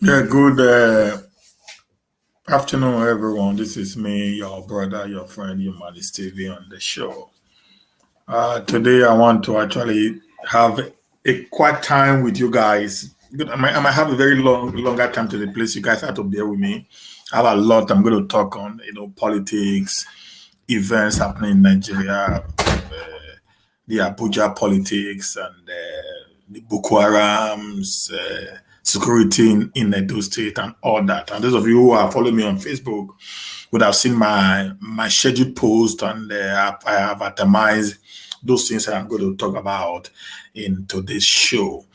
Yeah, good afternoon, everyone. This is me, your brother, your friend, Humanist TV on the show. Today, I want to actually have a quiet time with you guys. I might have a very longer time to the place. You guys have to bear with me. I have a lot I'm going to talk on, politics, events happening in Nigeria, the Abuja politics, and the Boko Haram's security in Edo State and all that. And those of you who are following me on Facebook would have seen my scheduled post, and I have itemized those things that I'm going to talk about in today's show.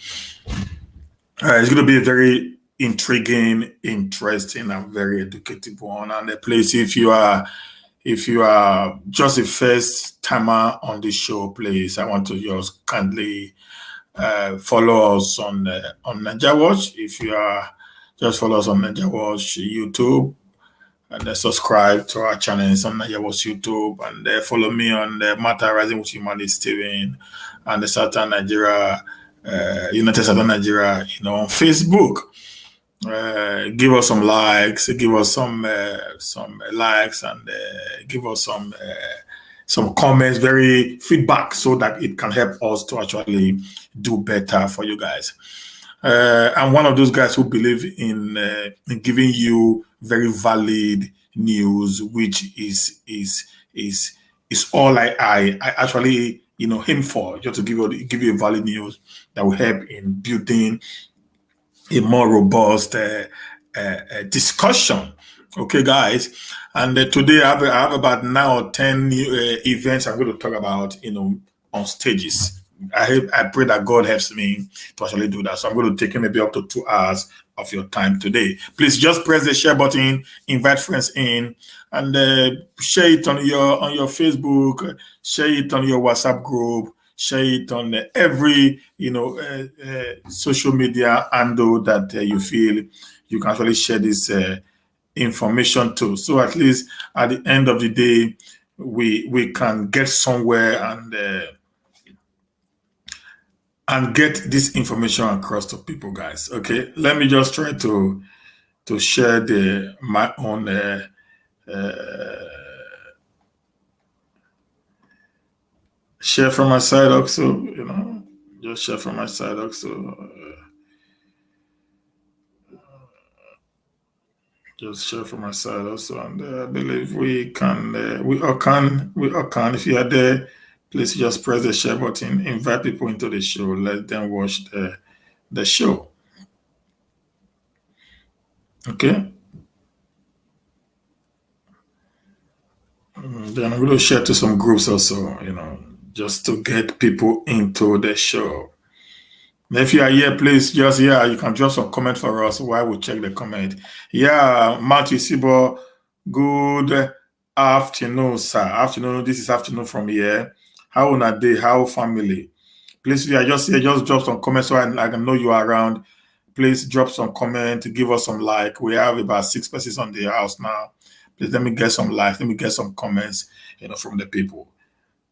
It's going to be a very intriguing, interesting, and very educative one. And the place, if you are just a first timer on the show, please, I want to just kindly follow us on Niger Watch. If you are just follow us on Niger Watch YouTube, and then subscribe to our channels on Niger Watch YouTube, and follow me on the Matter Rising with Humanist TV and the Southern Nigeria, United Southern Nigeria, on Facebook. Give us some likes, give us some likes, and give us some comments, very feedback, so that it can help us to actually do better for you guys. I'm one of those guys who believe in giving you very valid news, which is all I actually aim for, just to give you a valid news that will help in building a more robust discussion. Okay, guys. And today I have about 9 or 10 new events I'm going to talk about, on stages. I pray that God helps me to actually do that. So I'm going to take maybe up to 2 hours of your time today. Please just press the share button, invite friends in, and share it on your Facebook, share it on your WhatsApp group, share it on every social media handle that you feel you can actually share this information to. So at least at the end of the day, we can get somewhere and get this information across to people, guys. Okay, let me just try to share my own share from my side also. Just share from my side also. Just share from my side also, and I believe we all can. If you are there, please just press the share button, invite people into the show, let them watch the show. Okay. Then I'm going to share to some groups also, just to get people into the show. If you are here, please just, you can drop some comment for us while we check the comment. Yeah, Matthew Sibo, good afternoon, sir. Afternoon, this is afternoon from here. How on a day, how family? Please, if you are just here, just drop some comments so I can know you are around. Please drop some comment, give us some like. We have about 6 persons on the house now. Please let me get some likes, let me get some comments, from the people.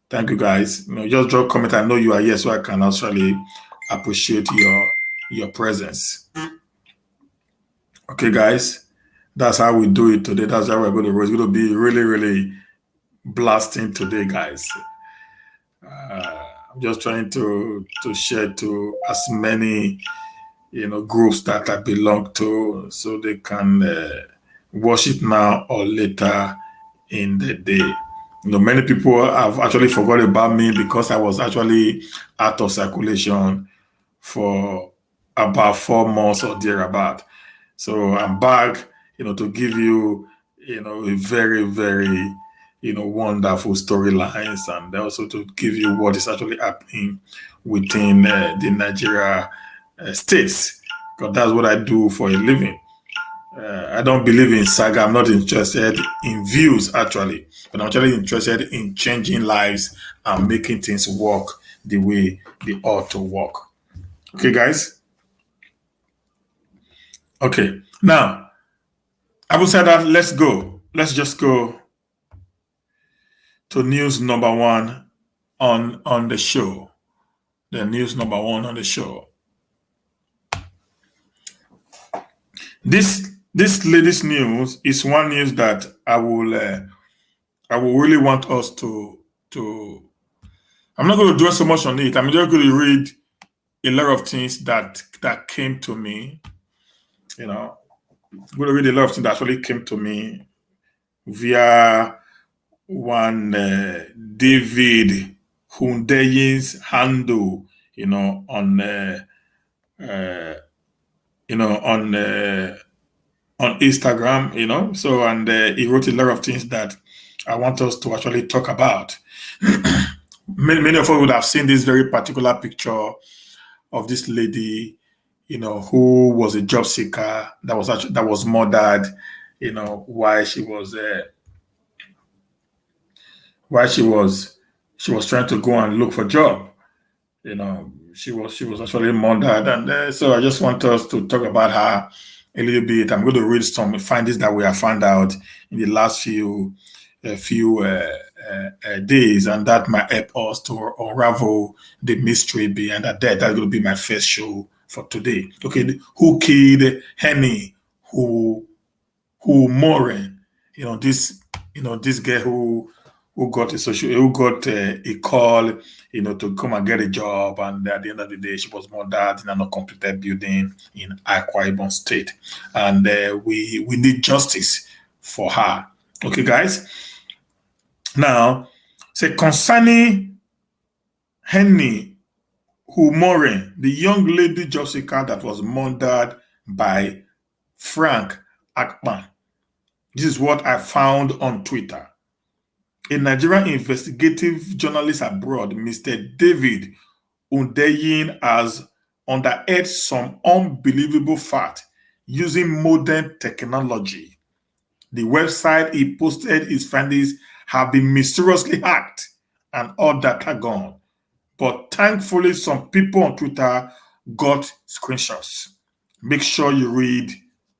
Thank you, guys. Just drop comment. I know you are here, so I can actually appreciate your presence. Okay, guys, that's how we do it today. That's how we're going to roll. It's going to be really, really blasting today, guys. I'm just trying to share to as many groups that I belong to, so they can watch it now or later in the day. Many people have actually forgotten about me because I was actually out of circulation for about 4 months or thereabout. So I'm back, to give you, a very, very, wonderful storylines, and also to give you what is actually happening within the Nigeria states, because that's what I do for a living. I don't believe in saga. I'm not interested in views, actually, but I'm actually interested in changing lives and making things work the way they ought to work. Okay, guys? Okay. Now, having said that, let's go. Let's just go to news number one on the show. The news number one on the show. This latest news is one news that I will really want us to. I'm not going to dwell so much on it. I'm just going to read a lot of things that came to me. You know, I'm going to read a lot of things that actually came to me via one David Hundey's handle. You know, uh, on Instagram. You know, so and he wrote a lot of things that I want us to actually talk about. Many of us would have seen this very particular picture of this lady, you know, who was a job seeker that was murdered, you know, while she was trying to go and look for job. You know, she was actually murdered, and so I just want us to talk about her a little bit. I'm going to read some findings that we have found out in the last few days, and that might help us to unravel the mystery behind that death. That's going to be my first show for today. Okay, who killed Hiny Umoren? This girl who got a call, you know, to come and get a job, and at the end of the day, she was murdered in an uncompleted building in Akwa Ibom State, and we need justice for her. Okay, guys. Now, say concerning Hiny Umoren, the young lady job seeker that was murdered by Frank Akpan. This is what I found on Twitter. A Nigerian investigative journalist abroad, Mr. David Hundeyin, has unearthed some unbelievable fact using modern technology. The website he posted his findings have been mysteriously hacked and all data gone. But thankfully, some people on Twitter got screenshots. Make sure you read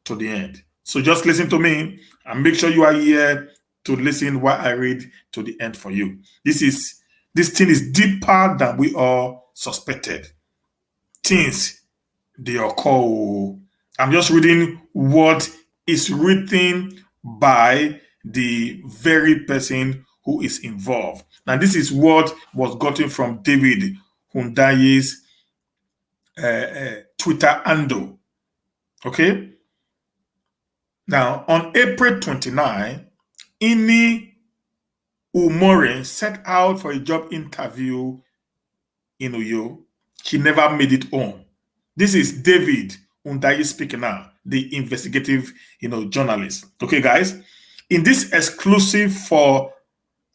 to the end. So just listen to me and make sure you are here to listen while I read to the end for you. This thing is deeper than we all suspected. Things they occur. I'm just reading what is written by the very person who is involved. Now, this is what was gotten from David Hundayi's Twitter handle. Okay. Now, on April 29, Hiny Umoren set out for a job interview in Uyo. She never made it home. This is David Hundayi speaking now, the investigative, journalist. Okay, guys. In this exclusive for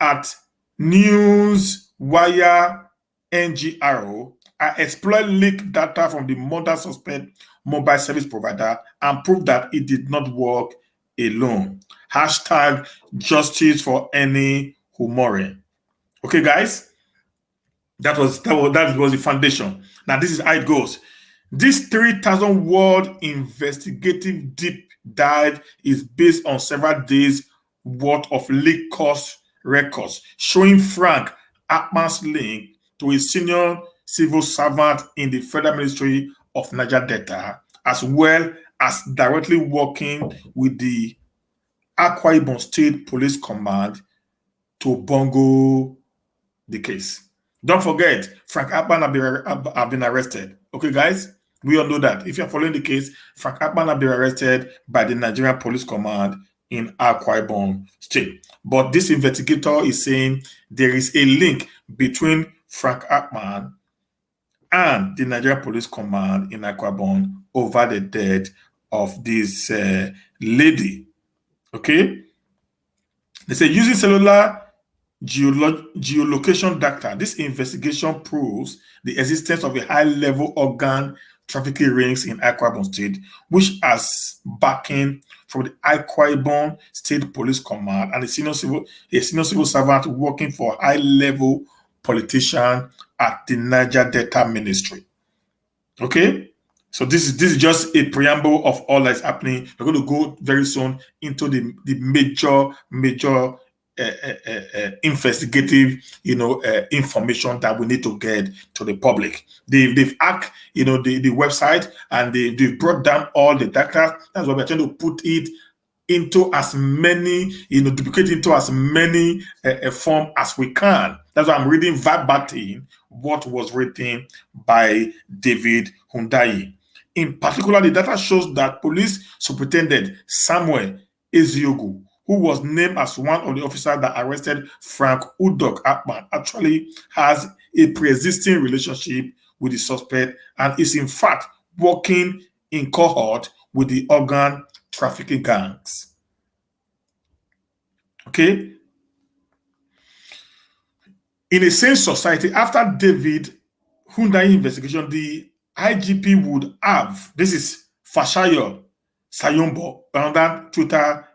at Newswire NGRO, I exploit leaked data from the murder suspect mobile service provider and proved that it did not work alone. Hashtag justice for Hiny Umoren. Okay, guys, that was the foundation. Now this is how it goes. This 3,000 word investigative deep dive is based on several days worth of leaked cost records showing Frank Akpan's link to a senior civil servant in the Federal Ministry of Niger Delta, as well as directly working with the Akwa Ibom State Police Command to bungle the case. Don't forget, Frank Akpan have been arrested. Okay, guys? We all know that. If you're following the case, Frank Akpan have been arrested by the Nigerian Police Command in Akwa Ibom State. But this investigator is saying there is a link between Frank Akpan and the Nigerian Police Command in Akwa Ibom over the death of this lady. Okay? They say using cellular geolocation data, this investigation proves the existence of a high-level organ trafficking rings in Akwa Ibom State, which has backing from the Akwa Ibom State Police Command and a senior civil servant working for a high-level politician at the Niger Delta Ministry. Okay, so this is just a preamble of all that's happening. We're going to go very soon into the major investigative, information that we need to get to the public. They've hacked, the website, and they've brought down all the data. That's why we're trying to put it into as many, duplicate into as many form as we can. That's why I'm reading verbatim what was written by David Hundayi. In particular, the data shows that Police Superintendent Samuel Eziogu, who was named as one of the officers that arrested Frank Udok Akpan, actually has a pre-existing relationship with the suspect and is in fact working in cohort with the organ trafficking gangs. Okay? In a sane society, after David Hundayi investigation, the IGP would have, this is Fashayo Sayombo, another Twitter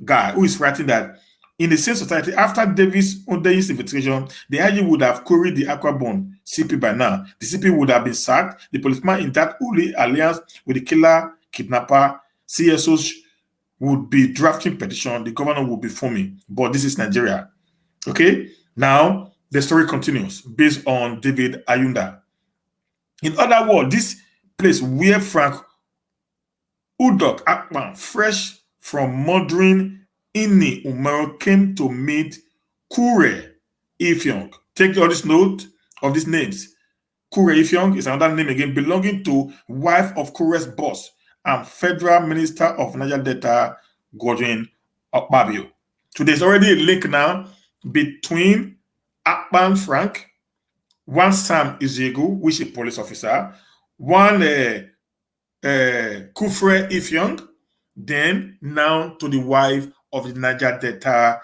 guy who is writing that in the same society, after Davis Hundayi's investigation, the IG would have queried the Aquabon CP by now. The CP would have been sacked. The policeman in that holy alliance with the killer, kidnapper, CSOs would be drafting petition. The governor would be forming. But this is Nigeria. Okay? Now, the story continues based on David Ayunda. In other words, this place where Frank Udok Akpan, fresh from murdering Hiny Umoren, came to meet Kure Ifyong. Take all this note of these names. Kure Ifyong is another name again, belonging to wife of Kure's boss and Federal Minister of Niger Delta, Godwin Okpabio. So there's already a link now between Akpan Frank, one Sam Izegu, which is a police officer, one Kufre Ifyong, then now to the wife of the Niger Delta,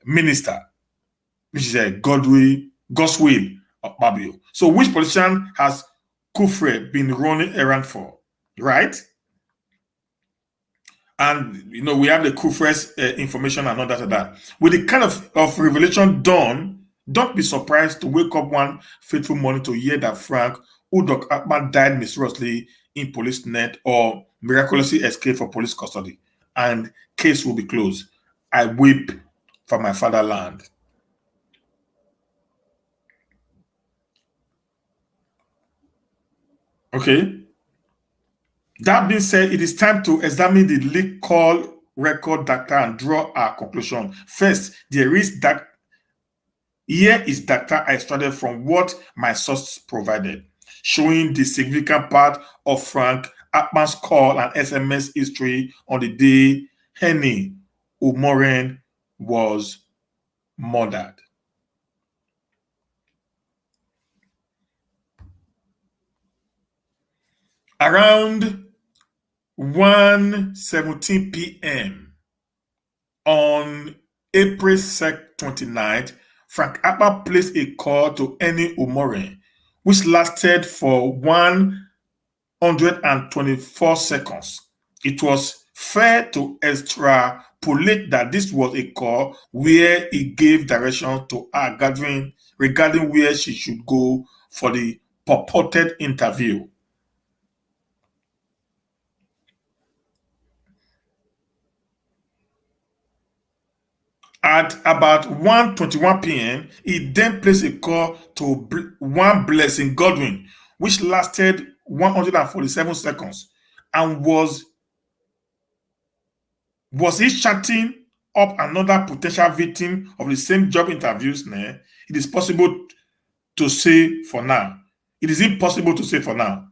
minister, which is Goswill Okpabio. So which politician has Kufre been running errand for, right? And we have the Kufre's information and all that. With the kind of revelation done, don't be surprised to wake up one fateful morning to hear that Frank Udok Akpan died mysteriously in police net or miraculously escaped from police custody, and case will be closed. I weep for my fatherland. Okay. That being said, it is time to examine the leak call record data and draw our conclusion. First, here is data I extracted from what my source provided, showing the significant part of Frank Akpan's call and SMS history on the day Hiny Umoren was murdered. Around 1:17 p.m. on April 29th, Frank Akpan placed a call to Hiny Umoren, which lasted for 124 seconds. It was fair to extrapolate that this was a call where he gave direction to her gathering regarding where she should go for the purported interview. At about 1:21 p.m., he then placed a call to one Blessing Godwin, which lasted 147 seconds, and was he chatting up another potential victim of the same job interviews? It is possible to say for now. It is impossible to say for now.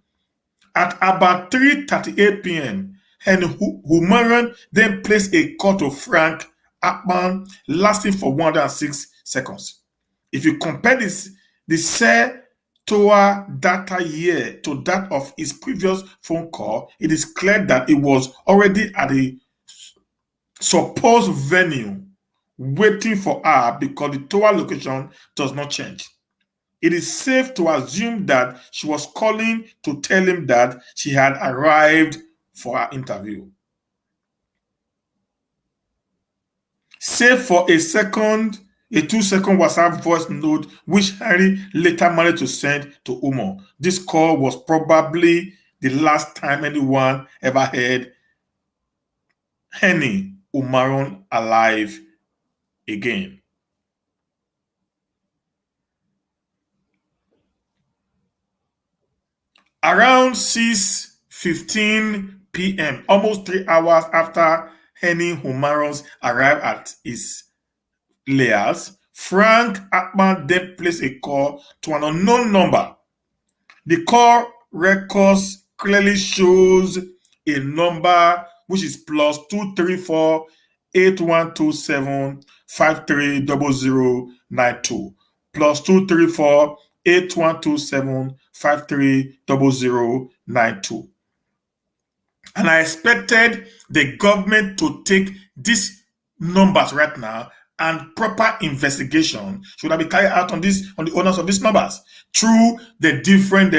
At about 3:38 p.m., Hiny Umoren then placed a call to Frank Akpan, lasting for 106 seconds. If you compare the Toa data here to that of his previous phone call, it is clear that he was already at the supposed venue waiting for her because the Toa location does not change. It is safe to assume that she was calling to tell him that she had arrived for her interview. Save for a 2-second WhatsApp voice note, which Henry later managed to send to Umo. This call was probably the last time anyone ever heard Hiny Umoren alive again. Around 6:15 p.m., almost 3 hours after Hiny Umoren arrived at his layers, Frank Akpan then placed a call to an unknown number. The call records clearly shows a number which is plus 234-8127-530092 plus 234-8127-530092. And I expected the government to take these numbers right now, and proper investigation should have been carried out on the owners of these numbers through the different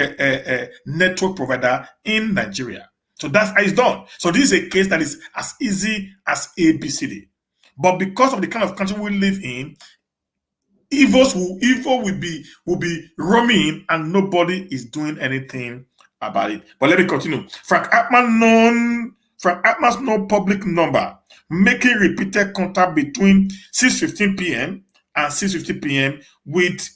network provider in Nigeria. So that's how it's done. So this is a case that is as easy as ABCD. But because of the kind of country we live in, evil will be roaming and nobody is doing anything about it. But let me continue. Frank Akman's no public number, making repeated contact between 6:15 p.m. and 6:50 p.m. with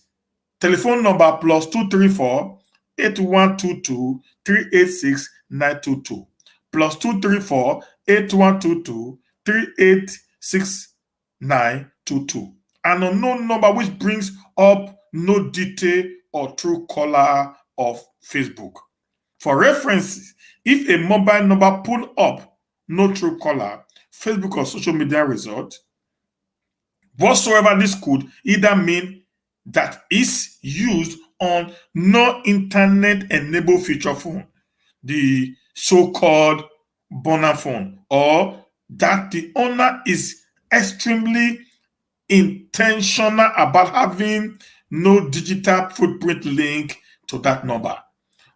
telephone number plus 234-8122-386-922 plus 234-8122-386-922. An unknown number which brings up no detail or true caller of Facebook. For reference, if a mobile number pull up no true caller, Facebook or social media result, whatsoever this could either mean that is used on non-internet enabled feature phone, the so-called burner phone, or that the owner is extremely intentional about having no digital footprint link to that number.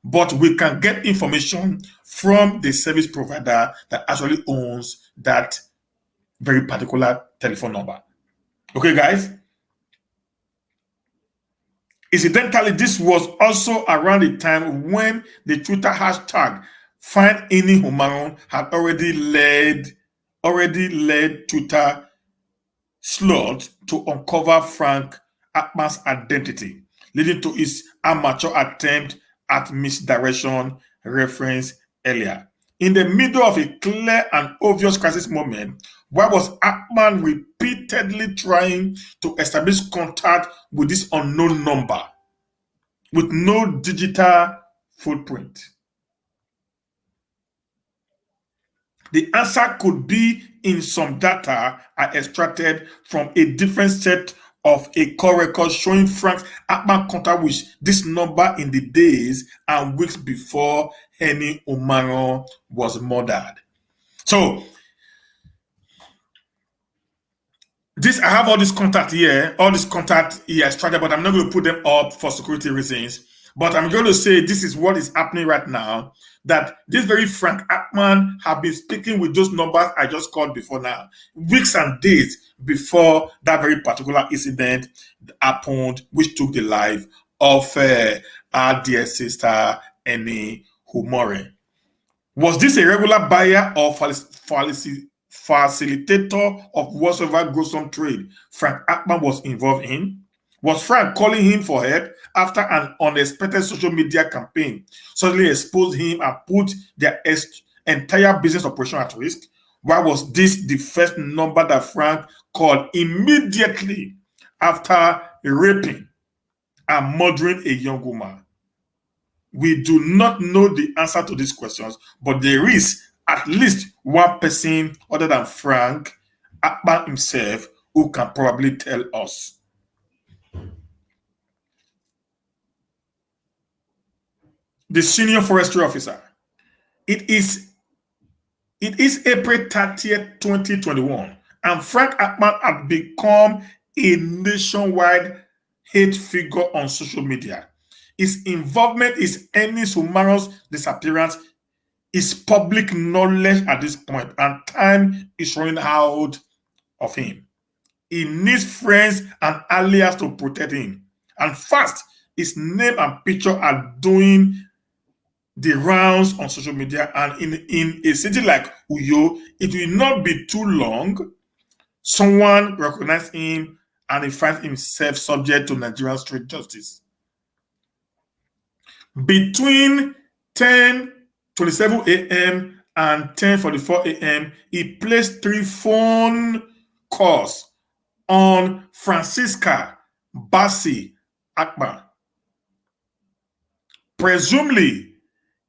But we can get information from the service provider that actually owns that very particular telephone number. Okay, guys? Incidentally, this was also around the time when the Twitter hashtag Find Hiny Umoren had already led Twitter sleuths to uncover Frank Akpan's identity, leading to his amateur attempt at misdirection referenced earlier. In the middle of a clear and obvious crisis moment, why was Akpan repeatedly trying to establish contact with this unknown number with no digital footprint? The answer could be in some data I extracted from a different set of a call record showing Frank Akpan contact with this number in the days and weeks before Hiny Umoren was murdered. So, I have all this contact here, extracted, but I'm not going to put them up for security reasons. But I'm going to say this is what is happening right now, that this very Frank Akpan have been speaking with those numbers I just called before now, weeks and days before that very particular incident happened, which took the life of our dear sister, Hiny Umoren. Was this a regular buyer or facilitator of whatsoever gruesome trade Frank Akpan was involved in? Was Frank calling him for help after an unexpected social media campaign suddenly exposed him and put their entire business operation at risk? Why was this the first number that Frank called immediately after raping and murdering a young woman? We do not know the answer to these questions, but there is at least one person other than Frank Akpan himself who can probably tell us. The senior forestry officer. It is April 30th, 2021, and Frank Akpan had become a nationwide hate figure on social media. His involvement in Hiny Umoren's disappearance is public knowledge at this point, and time is running out of him. He needs friends and allies to protect him. And fast, his name and picture are doing the rounds on social media, and in a city like Uyo, it will not be too long Someone recognized him and he finds himself subject to Nigerian street justice. Between 10:27 a.m. and 10:44 a.m., he placed 3 phone calls on Francisca Bassi Akpan, presumably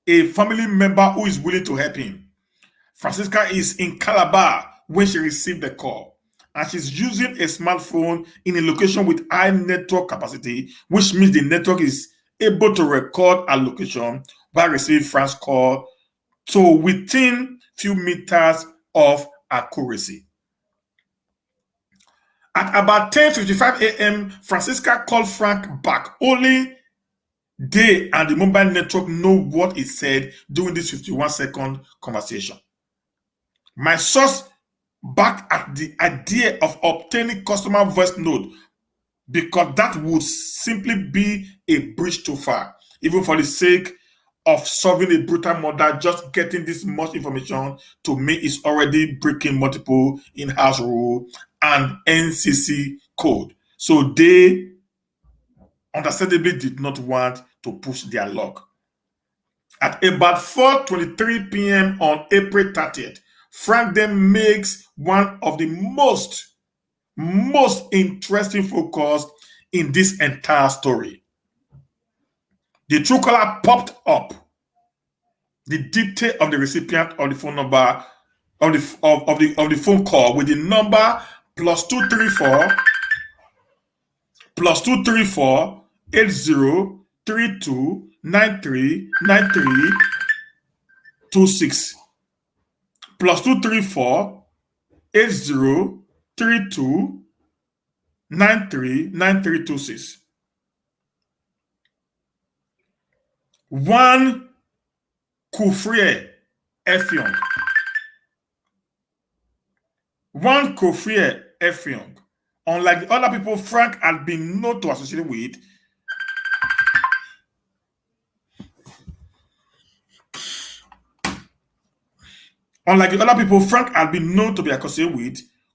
a family member who is willing to help him. Francisca is in Calabar when she received the call, and she's using a smartphone in a location with high network capacity, which means the network is able to record her location while receiving Frank's call to within few meters of accuracy. At about 10:55 a.m., Francisca called Frank back. Only they and the mobile network know what he said during this 51-second conversation. My source back at the idea of obtaining customer voice note because that would simply be a bridge too far, even for the sake of solving a brutal murder. Just getting this much information to me is already breaking multiple in-house rule and NCC code. So they understandably did not want to push their luck. At about 4:23 p.m. on April 30th, Frank then makes one of the most interesting focus in this entire story. The true caller popped up the detail of the recipient of the phone number of the phone call with the number +234 +234 8032939326 +234 8032939326. One Kufrie Effiong. One Kufrie Effiong. Unlike the other people Frank had been known to associate with,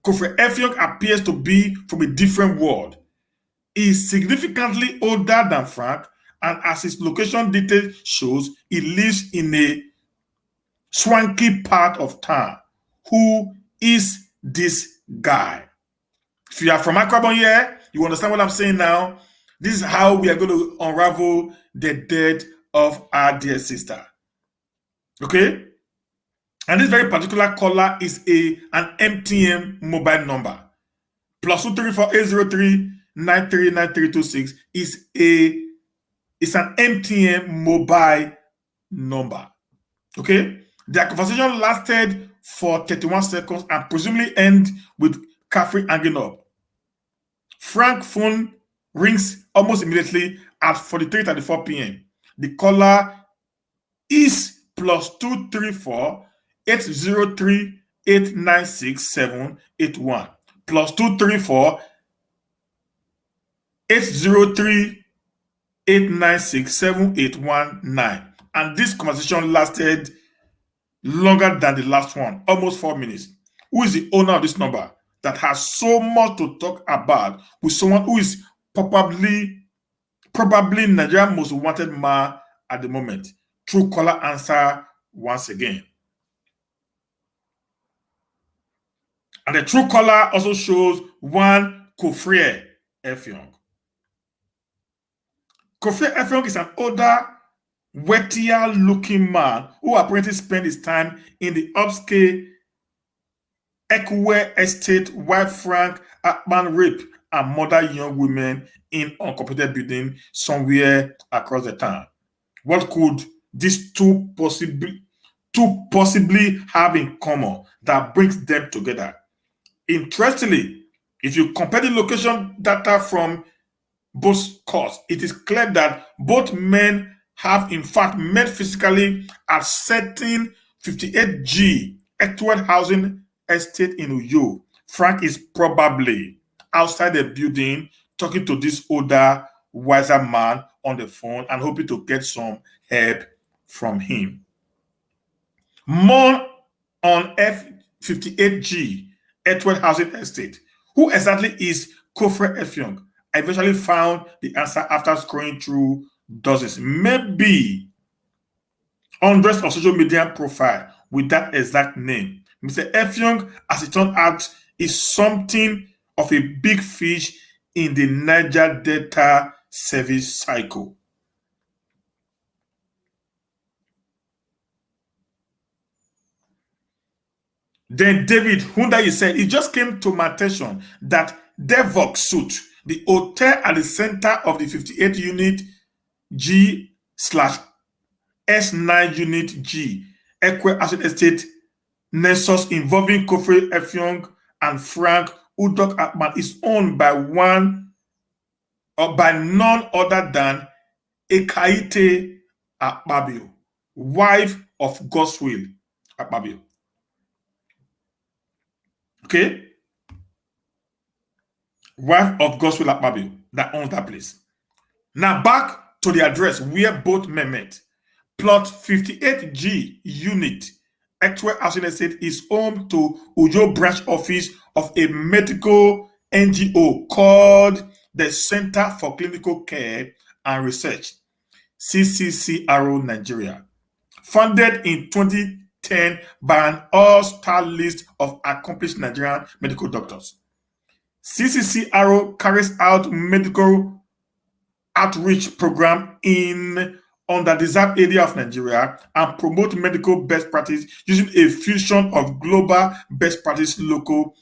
Kufrie Effiong appears to be from a different world. He is significantly older than Frank, and as his location detail shows, he lives in a swanky part of town. Who is this guy? If you are from Akrabon here, you understand what I'm saying now. This is how we are going to unravel the death of our dear sister. Okay? And this very particular caller is an MTN mobile number. +234 803 939326 is an MTN mobile number. Okay? Their conversation lasted for 31 seconds and presumably end with Caffrey hanging up. Frank's phone rings almost immediately at 43:34 p.m. The caller is +234 803 896 781 +234 803 896 7819. And this conversation lasted longer than the last one, almost 4 minutes. Who is the owner of this number that has so much to talk about with someone who is probably Nigeria's most wanted man at the moment? True caller answer once again. And the true caller also shows one Kufrie Effiong. Kufrie Effiong is an older, wettier looking man who apparently spent his time in the upscale Ekwe estate while Frank Akpan raped and murdered young women in uncompleted building somewhere across the town. What could these two possibly have in common that brings them together? Interestingly, if you compare the location data from both calls, it is clear that both men have in fact met physically at certain 58G Eastwood housing estate in Uyo. Frank is probably outside the building talking to this older, wiser man on the phone and hoping to get some help from him. More on F58G Edward Housing Estate. Who exactly is Kofre Effiong? I eventually found the answer after scrolling through dozens, maybe hundreds of social media profiles with that exact name. Mr. Effiong, as it turned out, is something of a big fish in the Niger Delta service cycle. Then David Hundayi said, it just came to my attention that Devox suit, the hotel at the center of the 58 unit G slash S9 unit G, Ekwe Asset Estate Nexus involving Kofre Effiong and Frank Udok Akpan is owned by one or by none other than Ekaite Akpabio, wife of Goswill Akpabio. Okay? Wife of Goswill Akpabio that owns that place. Now back to the address where both men met. Plot 58G unit, Ekwe Housing Estate, is home to Uyo branch office of a medical NGO called the Center for Clinical Care and Research, CCCRO Nigeria, founded in 2010 by an all-star list of accomplished Nigerian medical doctors. CCCRO carries out medical outreach program in underdeserved area of Nigeria and promote medical best practice using a fusion of global best practice local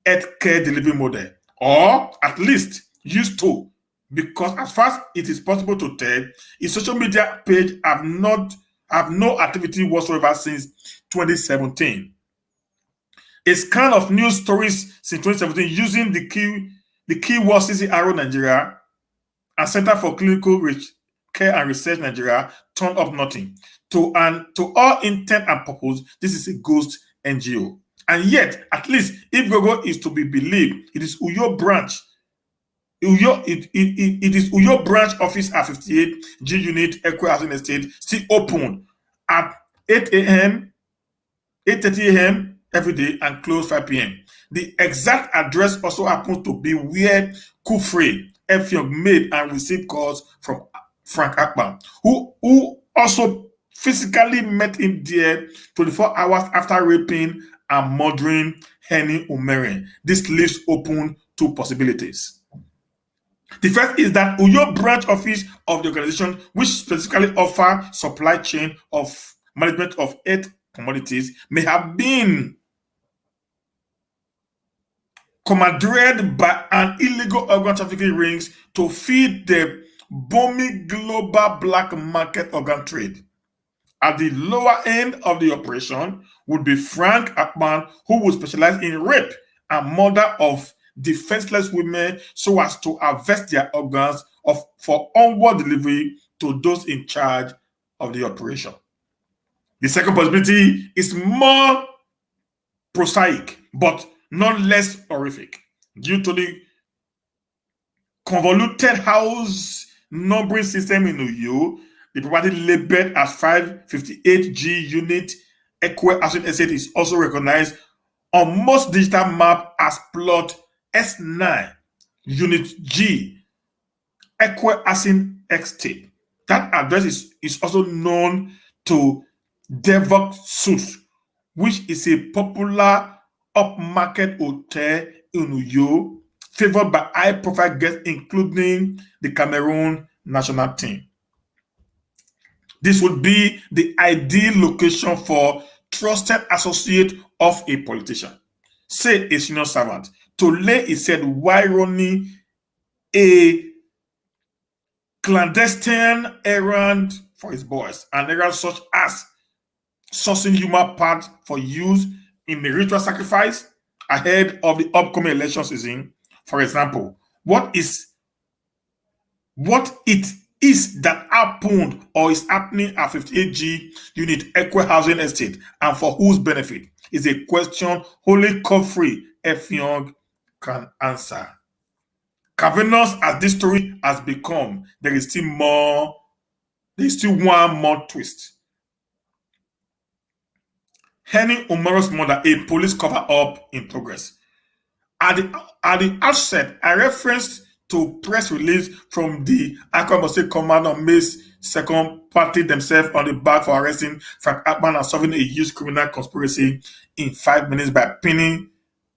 healthcare delivery model, or at least used to, because as far as it is possible to tell, its social media page have no activity whatsoever since 2017. A scan of news stories since 2017 using the keyword CCRO Nigeria and Center for Clinical Care and Research Nigeria turned up nothing. To all intent and purpose, this is a ghost NGO. And yet, at least if Gogo is to be believed, it is Uyo branch. It is Uyo branch office at 58 G unit Ekwe Housing Estate still open at 8 a.m., 8:30 a.m. every day and close 5 p.m. The exact address also happens to be where Kofre Effiong made and received calls from Frank Akpan, who also physically met him there 24 hours after raping and murdering Hiny Umoren. This leaves open two possibilities. The first is that Uyo branch office of the organization, which specifically offer supply chain of management of earth commodities, may have been commandeered by an illegal organ trafficking rings to feed the booming global black market organ trade. At the lower end of the operation would be Frank Akpan, who would specialize in rape and murder of defenseless women so as to harvest their organs for onward delivery to those in charge of the operation. The second possibility is more prosaic, but none less horrific, due to the convoluted house numbering system in Uyo. The property labeled as 558G unit Ekwe Housing Estate is also recognized on most digital map as plot S9 unit G Ekwe Housing Estate. That address is also known to Devox Suit, which is a popular upmarket hotel in Uyo, favored by high-profile guests, including the Cameroon national team. This would be the ideal location for trusted associate of a politician, say a senior servant, to lay his head while running a clandestine errand for his boys, an errand such as sourcing human parts for use in the ritual sacrifice ahead of the upcoming election season. For example, what it is that happened or is happening at 58G unit Ekwe Housing Estate and for whose benefit is a question only Kofre Effiong can answer. Cavernous as this story has become, there is still one more twist. Hiny Umoren's murder, a police cover-up in progress. At the outset, I referenced to press release from the Akpan State Command on May 2nd, patting themselves on the back for arresting Frank Akpan and solving a huge criminal conspiracy in 5 minutes by pinning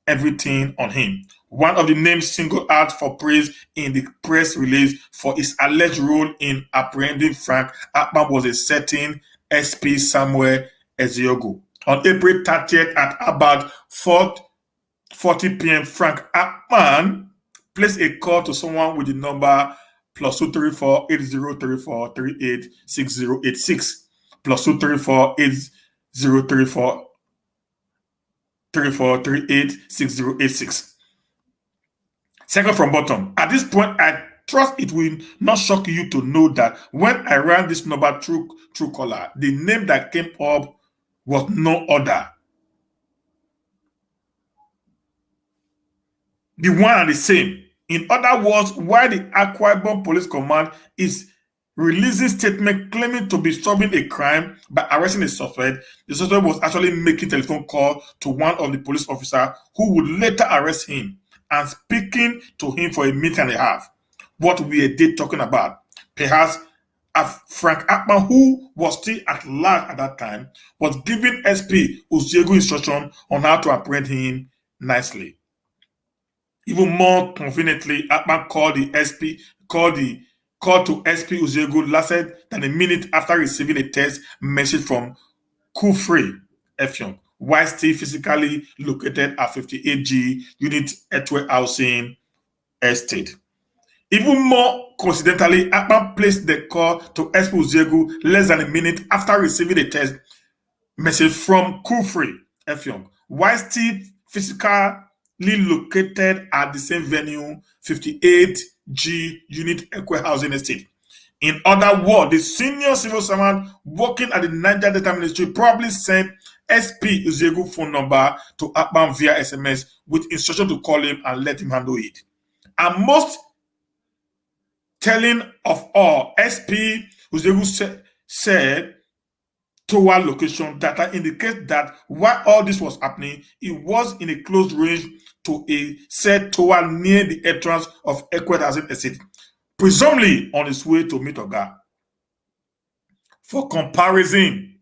everything on him. One of the names singled out for praise in the press release for his alleged role in apprehending Frank Akpan was a certain SP Samuel Eziogu. On April 30th at about 4:40 p.m., Frank Akpan placed a call to someone with the number +234 8034 386086 +234 8034 386086. Second from bottom. At this point, I trust it will not shock you to know that when I ran this number through Truecaller, the name that came up was no other. The one and the same. In other words, while the Akwa Ibom Police Command is releasing statement claiming to be solving a crime by arresting a suspect, the suspect was actually making telephone call to one of the police officers who would later arrest him and speaking to him for a minute and a half. What were they talking about? Perhaps Frank Akpan, who was still at large at that time, was giving SP Uziegu instruction on how to apprehend him nicely. Even more conveniently, Akpan called to SP Uziegu lasted than a minute after receiving a text message from Kufri Effiong, while still physically located at 58G Unit Etwe Housing Estate. Even more coincidentally, Akpan placed the call to SP Uziegu less than a minute after receiving a text message from Kufri Effiong, while still physically located at the same venue, 58G Unit Ekwe Housing Estate. In other words, the senior civil servant working at the Niger Delta Ministry probably sent SP Uziegu phone number to Akpan via SMS with instruction to call him and let him handle it. And most telling of all, SP Uziegu said toward location data indicates that while all this was happening, it was in a close range to a said tower near the entrance of Ekwe Housing Estate, presumably on his way to meet Oga. For comparison,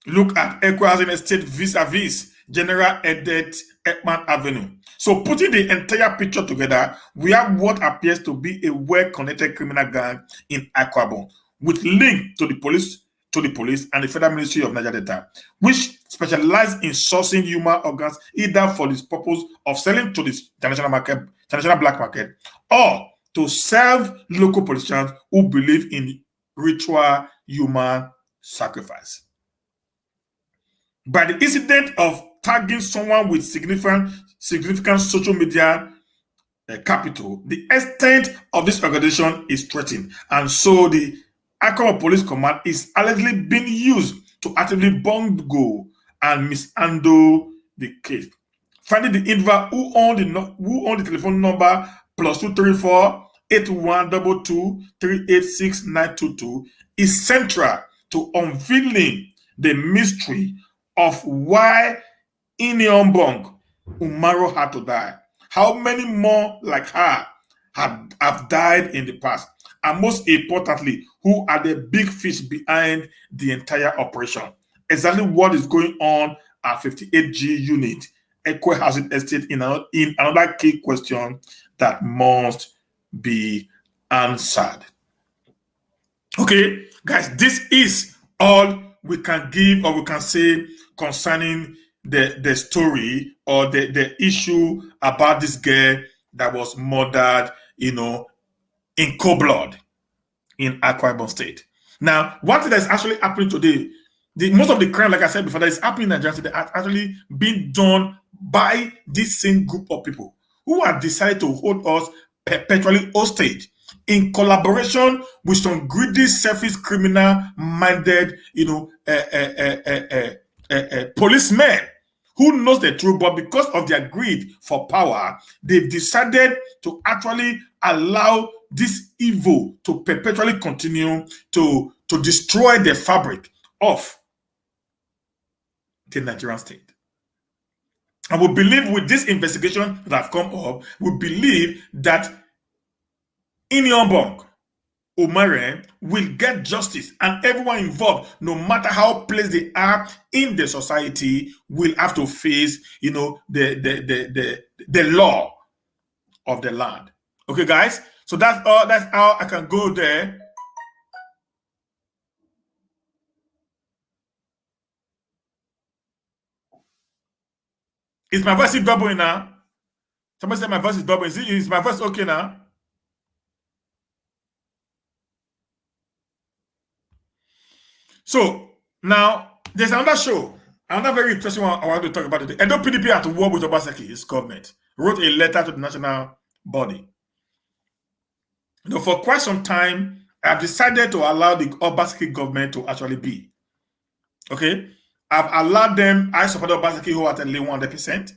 look at Ekwe Housing Estate vis-a-vis General Edet Ekman Avenue. So putting the entire picture together, we have what appears to be a well-connected criminal gang in Akwa Ibom, with link to the police and the Federal Ministry of Niger Delta, which specialize in sourcing human organs either for the purpose of selling to the international black market, or to serve local politicians who believe in ritual human sacrifice. By the incident of tagging someone with significant social media capital, the extent of this organization is threatened, and so the Akwa Police Command is allegedly being used to actively bungle and mishandle the case. Finding the individual who owned the telephone number +234 8122 386 922 is central to unveiling the mystery of why Hiny Umoren had to die. How many more like her have died in the past? And most importantly, who are the big fish behind the entire operation? Exactly what is going on at 58G Unit, Ekwe Housing Estate, in another key question that must be answered. Okay, guys, this is all we can give or we can say concerning the story or the issue about this girl that was murdered, in cold blood in Akwa Ibom State. Now, what is actually happening today, most of the crime, like I said before, that is happening in Nigeria today are actually being done by this same group of people who have decided to hold us perpetually hostage in collaboration with some greedy, selfish, criminal-minded, policemen who knows the truth, but because of their greed for power, they've decided to actually allow this evil to perpetually continue to destroy the fabric of the Nigerian state. And we believe with this investigation that have come up, we believe that Hiny Umoren will get justice, and everyone involved, no matter how placed they are in the society, will have to face, the law of the land. Okay, guys. So that's all. That's how I can go there. Is my voice doubling now? Somebody said my voice is doubling. Is my voice okay now? So now there's another show, another very interesting one I want to talk about today. Edo PDP at war with Obasanjo's government wrote a letter to the national body. For quite some time, I've decided to allow the Obasanjo government to actually be. Okay, I've allowed them. I supported Obasanjo wholeheartedly 100%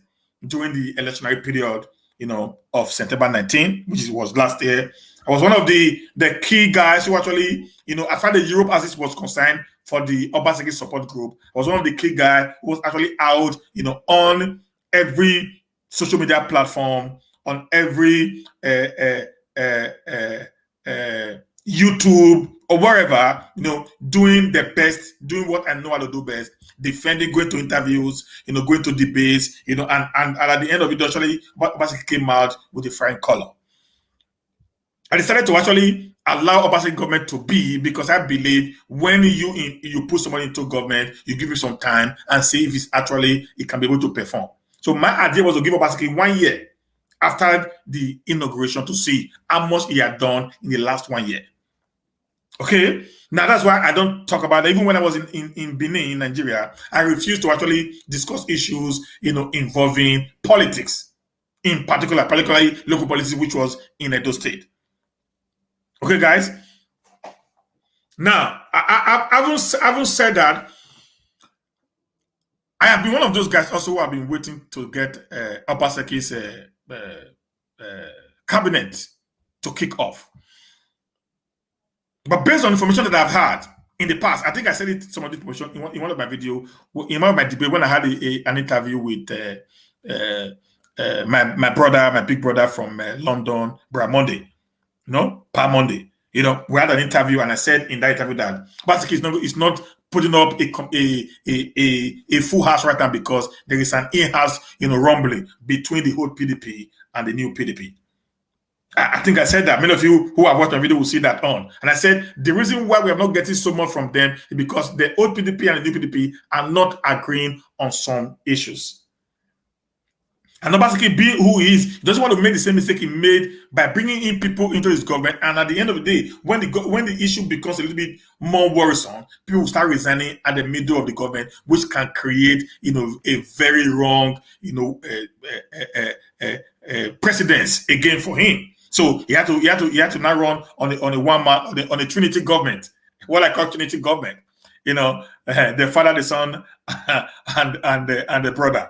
during the electionary period, of September 19, which was last year. I was one of the key guys who actually, as far as Europe as it was concerned, for the Obasanjo support group. I was one of the key guys who was actually out, on every social media platform, on every YouTube or wherever, doing the best, doing what I know how to do best, defending, going to interviews, going to debates, and at the end of it, actually, Obasanjo came out with a fine color. I decided to actually allow Obasanjo government to be, because I believe when you put somebody into government, you give it some time and see if it can be able to perform. So my idea was to give Obasanjo 1 year after the inauguration to see how much he had done in the last 1 year. Okay, now that's why I don't talk about it. Even when I was in Benin, in Nigeria, I refused to actually discuss issues, involving politics, in particularly local politics, which was in Edo State. Okay, guys. Now, I haven't said that. I have been one of those guys also who have been waiting to get Obasanjo's cabinet to kick off. But based on information that I've had in the past, I think I said it some of this information in one of my videos, in one of my debate when I had an interview with my brother, my big brother from London, Bra Monday, Per Monday. We had an interview, and I said in that interview that Obasanjo is not putting up a full house right now because there is an in-house, rumbling between the old PDP and the new PDP. I think I said that. Many of you who have watched my video will see that on. And I said the reason why we are not getting so much from them is because the old PDP and the new PDP are not agreeing on some issues. And Obasanjo, being who he is, he doesn't want to make the same mistake he made by bringing in people into his government. And at the end of the day, when the issue becomes a little bit more worrisome, people will start resigning at the middle of the government, which can create, a very wrong, precedence again for him. So he had to now run on a one man on a Trinity government, what I call Trinity government. The father, the son, and the brother.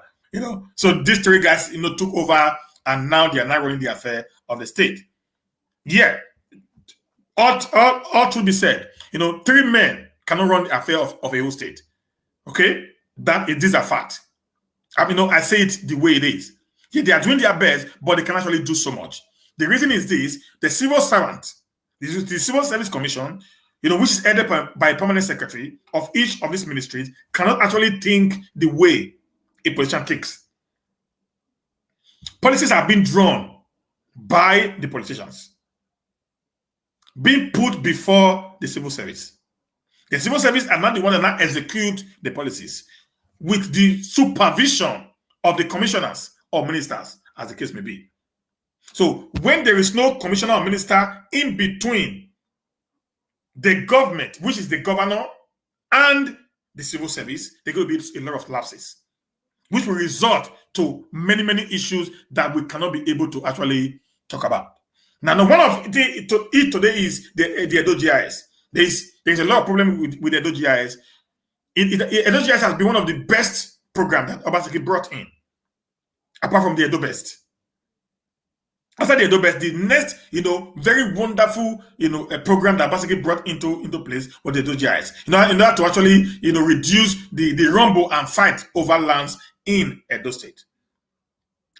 So these three guys, took over, and now they are now running the affair of the state. Yeah, all to be said. 3 men cannot run the affair of a whole state. Okay, these are facts. I say it the way it is. Yeah, they are doing their best, but they can actually do so much. The reason is this: the civil servant, the Civil Service Commission, which is headed by a permanent secretary of each of these ministries, cannot actually think the way a politician thinks. Policies are being drawn by the politicians, being put before the civil service. The civil service are not the one that now execute the policies with the supervision of the commissioners or ministers, as the case may be. So when there is no commissioner or minister in between the government, which is the governor, and the civil service, there will be a lot of lapses, which will result to many, many issues that we cannot be able to actually talk about. Now, one of it today is the Edo GIS. There's a lot of problem with Edo GIS. Edo GIS has been one of the best programs that Obasanjo brought in, apart from the Edo Best. After the Edo Best, the next, very wonderful, program that Obasanjo brought into place was the Edo GIS. In order to actually, reduce the rumble and fight over lands in Edo State.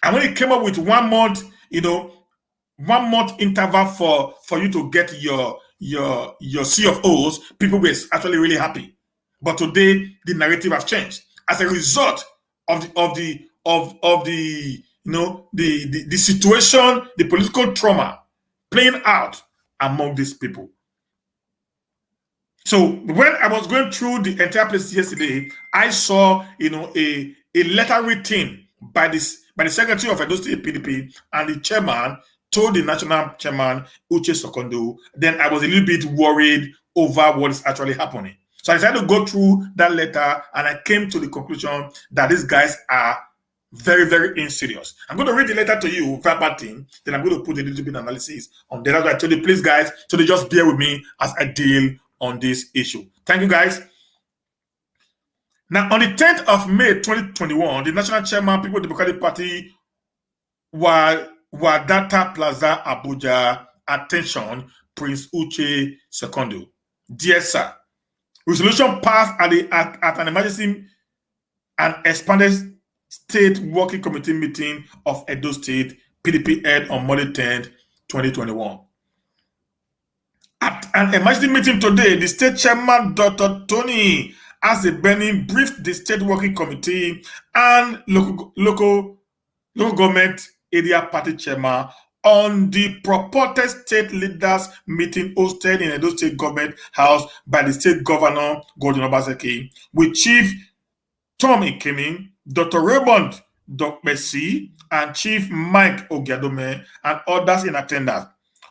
And when it came up with 1 month, 1 month interval for you to get your C of O's, people were actually really happy. But today the narrative has changed as a result of the situation, the political trauma playing out among these people. So when I was going through the entire place yesterday, I saw a letter written by the secretary of Edo State PDP, and the chairman told the national chairman Uche Sokondo. Then I was a little bit worried over what is actually happening. So I decided to go through that letter, and I came to the conclusion that these guys are very, very unserious. I'm going to read the letter to you, verbatim, then I'm going to put a little bit of analysis on the letter. I told you, please, guys, so they just bear with me as I deal on this issue. Thank you, guys. Now, on the 10th of May 2021, the national chairman, People Democratic Party, Wadata Plaza, Abuja, attention, Prince Uche Secondo. Dear sir, resolution passed at an emergency and expanded state working committee meeting of Edo State PDP held on Monday 10th, 2021. At an emergency meeting today, the state chairman, Dr. Tony Azebeni, briefed the state working committee and local government area party chairman on the purported state leaders meeting hosted in Edo State Government House by the state governor, Godwin Obaseki, with Chief Tom Ikeming, Dr. Raymond Dokpesi, and Chief Mike Ogiadome, and others in attendance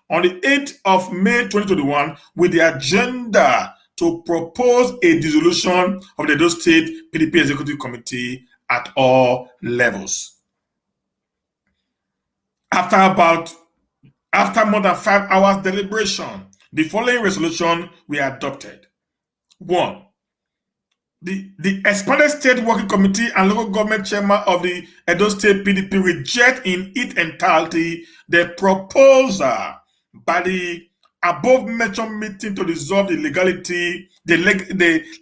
on the 8th of May 2021 with the agenda to propose a dissolution of the Edo State PDP Executive Committee at all levels. After more than 5 hours deliberation, the following resolution were adopted. 1. The expanded state working committee and local government chairman of the Edo State PDP reject in its entirety the proposal by the above mentioned meeting to dissolve the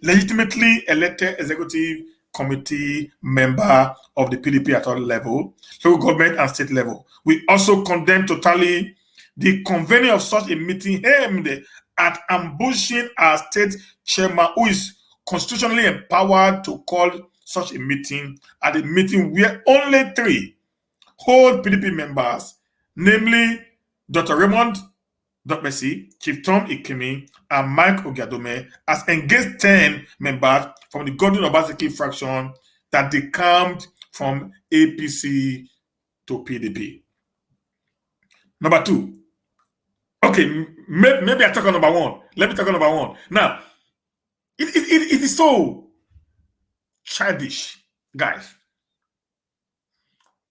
legitimately elected executive committee member of the PDP at all level, local government and state level. We also condemn totally the convening of such a meeting aimed at ambushing our state chairman, who is constitutionally empowered to call such a meeting, at a meeting where only 3 whole PDP members, namely Dr. Raymond Dokpesi, Chief Tom Ikemi, and Mike Ogiadome, as engaged 10 members from the Godwin Obaseki fraction that decamped from APC to PDP. Number 2. Okay, maybe I talk on number 1. Let me talk on number 1. Now, it is so childish, guys.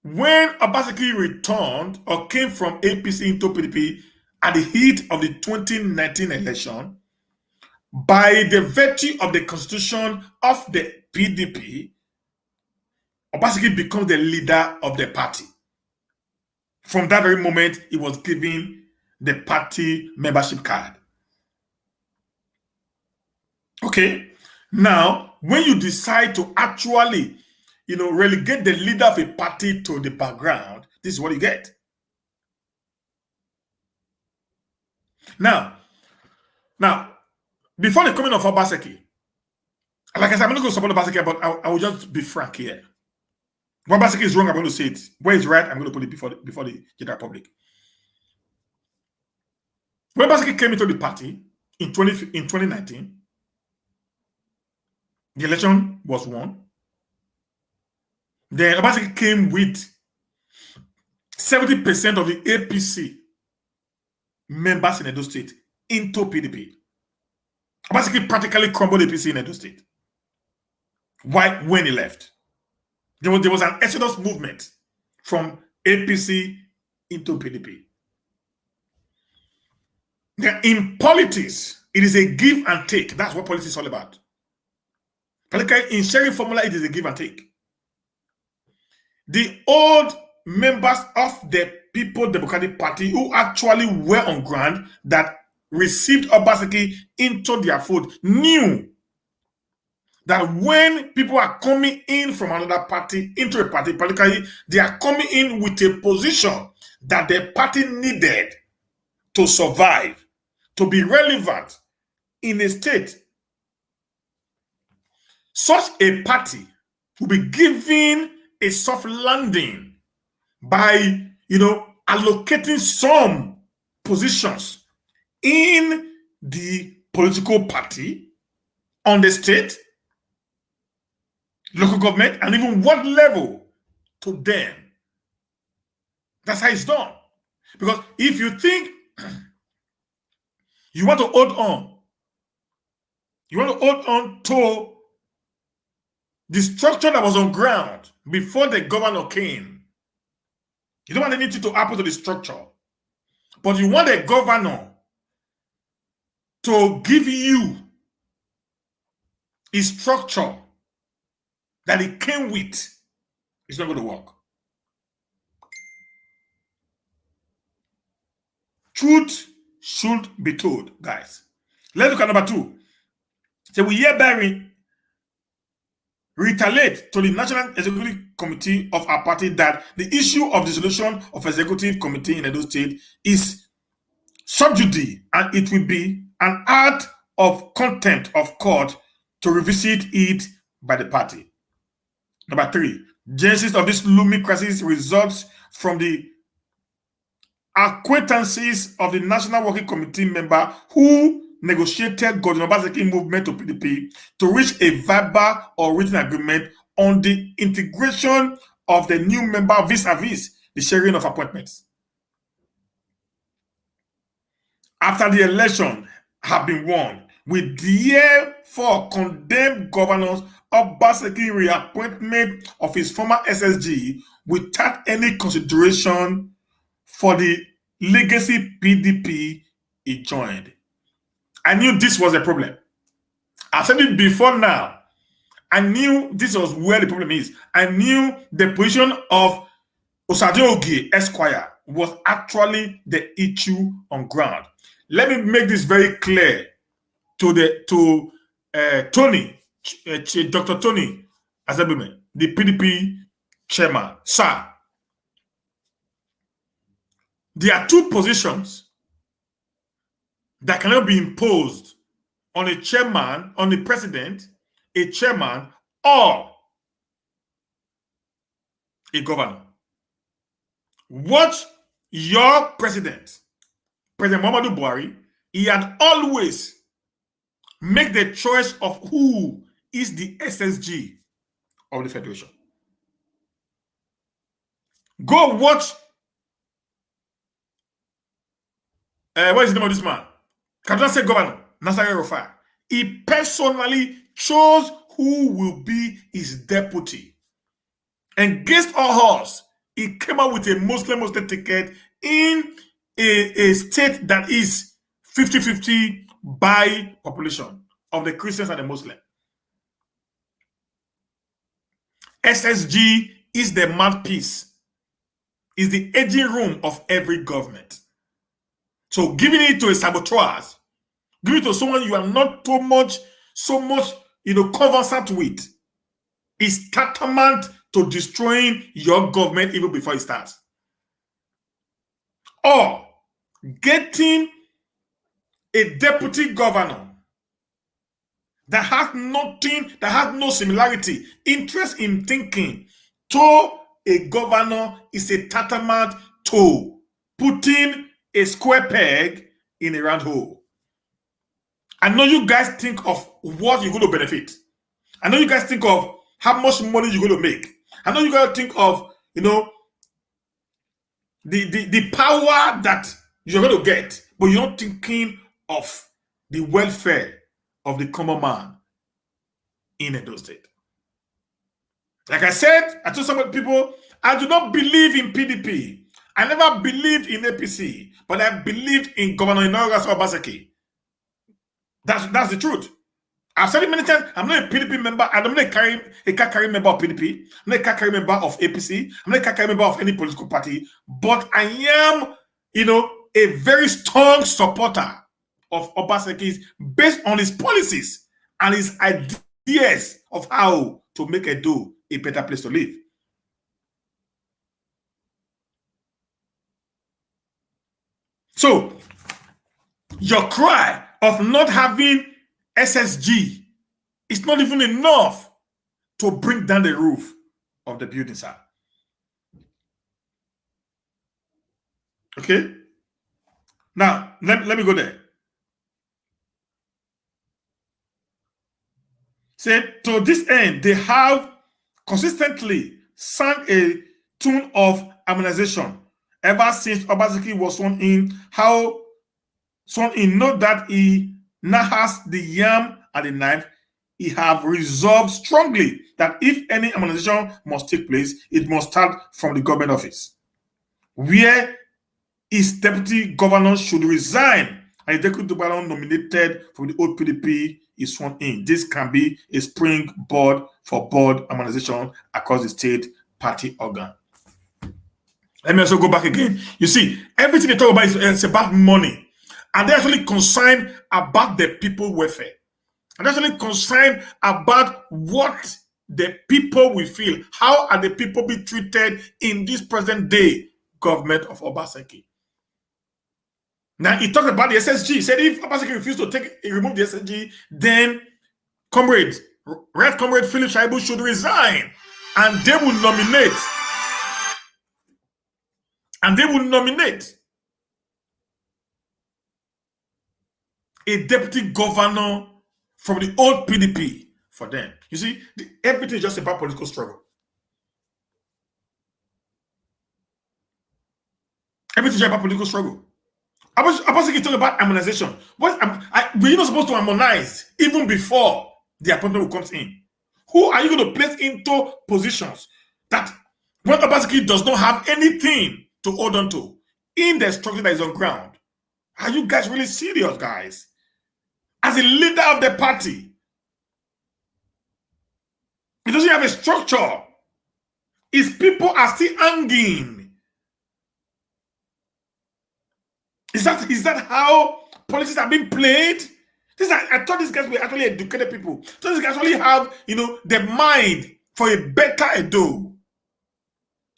When Obaseki returned or came from APC into PDP at the heat of the 2019 election, by the virtue of the constitution of the PDP, Obaseki becomes the leader of the party. From that very moment, he was given the party membership card. Okay, now when you decide to actually, relegate the leader of a party to the background, this is what you get. Now, before the coming of Obaseki, like I said, I'm not going to support Obaseki, but I will just be frank here. When Obaseki is wrong, I'm going to say it. Where it's right, I'm going to put it before the general public. When Obaseki came into the party in 2019, the election was won. Then Obaseki came with 70% of the APC members in Edo State into PDP. Obaseki practically crumbled APC in Edo State. Why? When he left, there was an exodus movement from APC into PDP. Now, in politics, it is a give and take. That's what politics is all about. Politically, in sharing formula, it is a give and take. The old members of the People Democratic Party, who actually were on ground, that received Obaseki into their fold, knew that when people are coming in from another party into a party, politically, they are coming in with a position that the party needed to survive, to be relevant in a state. Such a party will be given a soft landing by, allocating some positions in the political party, on the state, local government, and even what level to them. That's how it's done. Because if you think you want to hold on to the structure that was on ground before the governor came, you don't want anything to happen to the structure, but you want the governor to give you a structure that it came with. It's not going to work. Truth should be told, guys. Let's look at number 2. So we hereby retaliate to the National Executive Committee of our party that the issue of dissolution of Executive Committee in Edo State is sub judice, and it will be an act of contempt of court to revisit it by the party. Number 3, genesis of this looming crisis results from the acquaintances of the National Working Committee member who negotiated Governor Obaseki's movement to PDP to reach a verbal or written agreement on the integration of the new member vis-a-vis the sharing of appointments. After the election have been won, we therefore condemn Governor Obaseki's reappointment of his former SSG without any consideration for the legacy PDP he joined. I knew this was a problem. I said it before now. I knew this was where the problem is. I knew the position of Osadeogie Esquire was actually the issue on ground. Let me make this very clear to Tony, Dr. Tony Azebume, the PDP chairman. Sir, there are 2 positions that cannot be imposed on a chairman, on the president, a chairman, or a governor. Watch your president, President Muhammadu Buhari. He had always made the choice of who is the SSG of the Federation. Go watch, what is the name of this man? Kaduna State Governor, Nasir El-Rufai. He personally chose who will be his deputy. And against all odds, he came out with a Muslim ticket in a state that is 50-50 by population of the Christians and the Muslims. SSG is the mouthpiece, is the engine room of every government. So giving it to a saboteur, giving it to someone you are not so much conversant with, is tantamount to destroying your government even before it starts. Or getting a deputy governor that has nothing, that has no similarity, interest in thinking to a governor is a tantamount to putting a square peg in a round hole. I know you guys think of what you're going to benefit. I know you guys think of how much money you're going to make. I know you guys think of, the power that you're going to get, but you're not thinking of the welfare of the common man in Edo State. Like I said, I told some people, I do not believe in PDP. I never believed in APC, but I believed in Governor Nnamdi Obaseki. That's the truth. I've said it many times. I'm not a PDP member. I'm not a card carrying member of PDP. I'm not a card carrying member of APC. I'm not a card carrying member of any political party. But I am, a very strong supporter of Obaseki's based on his policies and his ideas of how to make Edo a better place to live. So, your cry of not having SSG is not even enough to bring down the roof of the building, sir. Okay? Now, let me go there. Say, to this end, they have consistently sung a tune of harmonization ever since Obaseki was sworn in. How sworn in, note that he now has the yam and the knife. He have resolved strongly that if any harmonization must take place, it must start from the government office, where his deputy governor should resign and the deputy governor nominated from the old PDP is sworn in. This can be a springboard for board harmonization across the state party organ. Let me also go back again. You see, everything they talk about is about money. And they're actually concerned about the people welfare. And they're actually concerned about what the people will feel. How are the people being treated in this present day government of Obaseki? Now, he talked about the SSG. He said if Obaseki refused to remove the SSG, then Right Comrade Philip Shaibu should resign. And they will nominate. A deputy governor from the old PDP for them. You see, everything is just about political struggle. Everything is about political struggle. I was talking about harmonization. We're not supposed to harmonize even before the appointment comes in. Who are you going to place into positions that when Obaseki does not have anything to hold on to in the structure that is on ground? Are you guys really serious, guys? As a leader of the party, it doesn't have a structure. His people are still hanging. Is that how policies are being played? I thought these guys were actually educated people. So these guys actually have, the mind for a better Edo.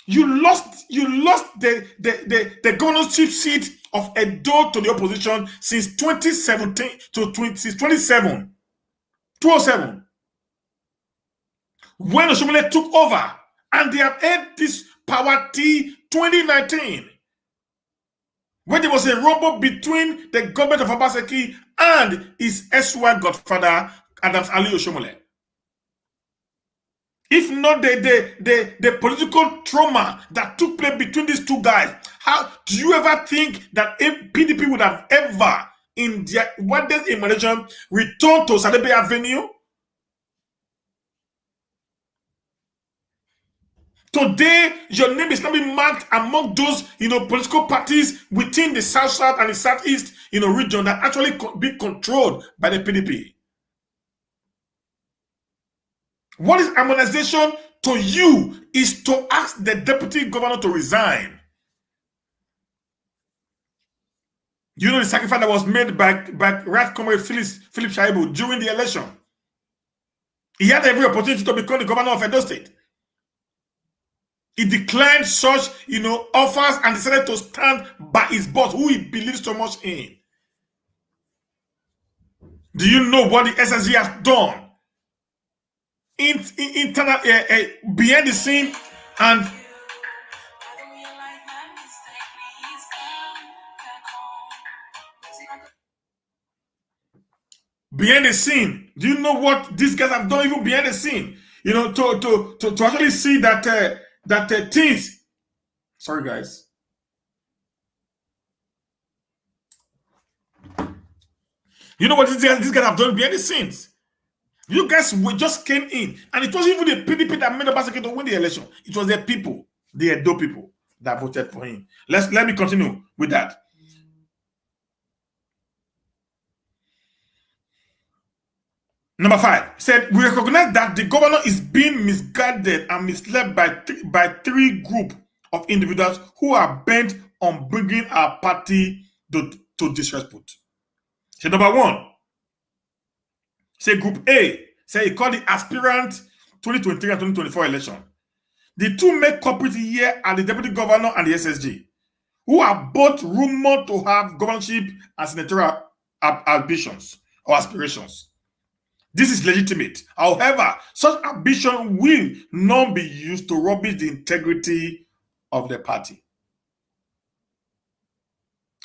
You lost the governorship seat of Edo to the opposition since 2017 to 2007. When Oshiomhole took over, and they have had this power till 2019. When there was a rumble between the government of Obaseki and his erstwhile godfather, Adams Ali Oshiomhole. If not the political trauma that took place between these two guys, how do you ever think that PDP would have ever, in their wildest imagination, returned to Sadebe Avenue? Today, your name is not being marked among those, political parties within the South and the Southeast, region that actually be controlled by the PDP. What is harmonization to you is to ask the deputy governor to resign. You know the sacrifice that was made by Right Comrade Philip Shaibu during the election. He had every opportunity to become the governor of Edo State. He declined such, offers and decided to stand by his boss, who he believes so much in. Do you know what the SSG has done? Internal, behind the scene, and behind the scene. Do you know what these guys have done even behind the scene? To actually see that things. Sorry, guys. You know what these guys have done behind the scenes? You guys just came in, and it wasn't even the PDP that made Obaseki to win the election. It was the people, the Edo people, that voted for him. Let me continue with that. Number 5 said, we recognize that the governor is being misguided and misled by three groups of individuals who are bent on bringing our party to disrepute. So number 1, say Group A Say he called the aspirant 2023 and 2024 election. The two main culprits here are the deputy governor and the SSG, who are both rumored to have governorship and senatorial ambitions or aspirations. This is legitimate. However, such ambition will not be used to rubbish the integrity of the party.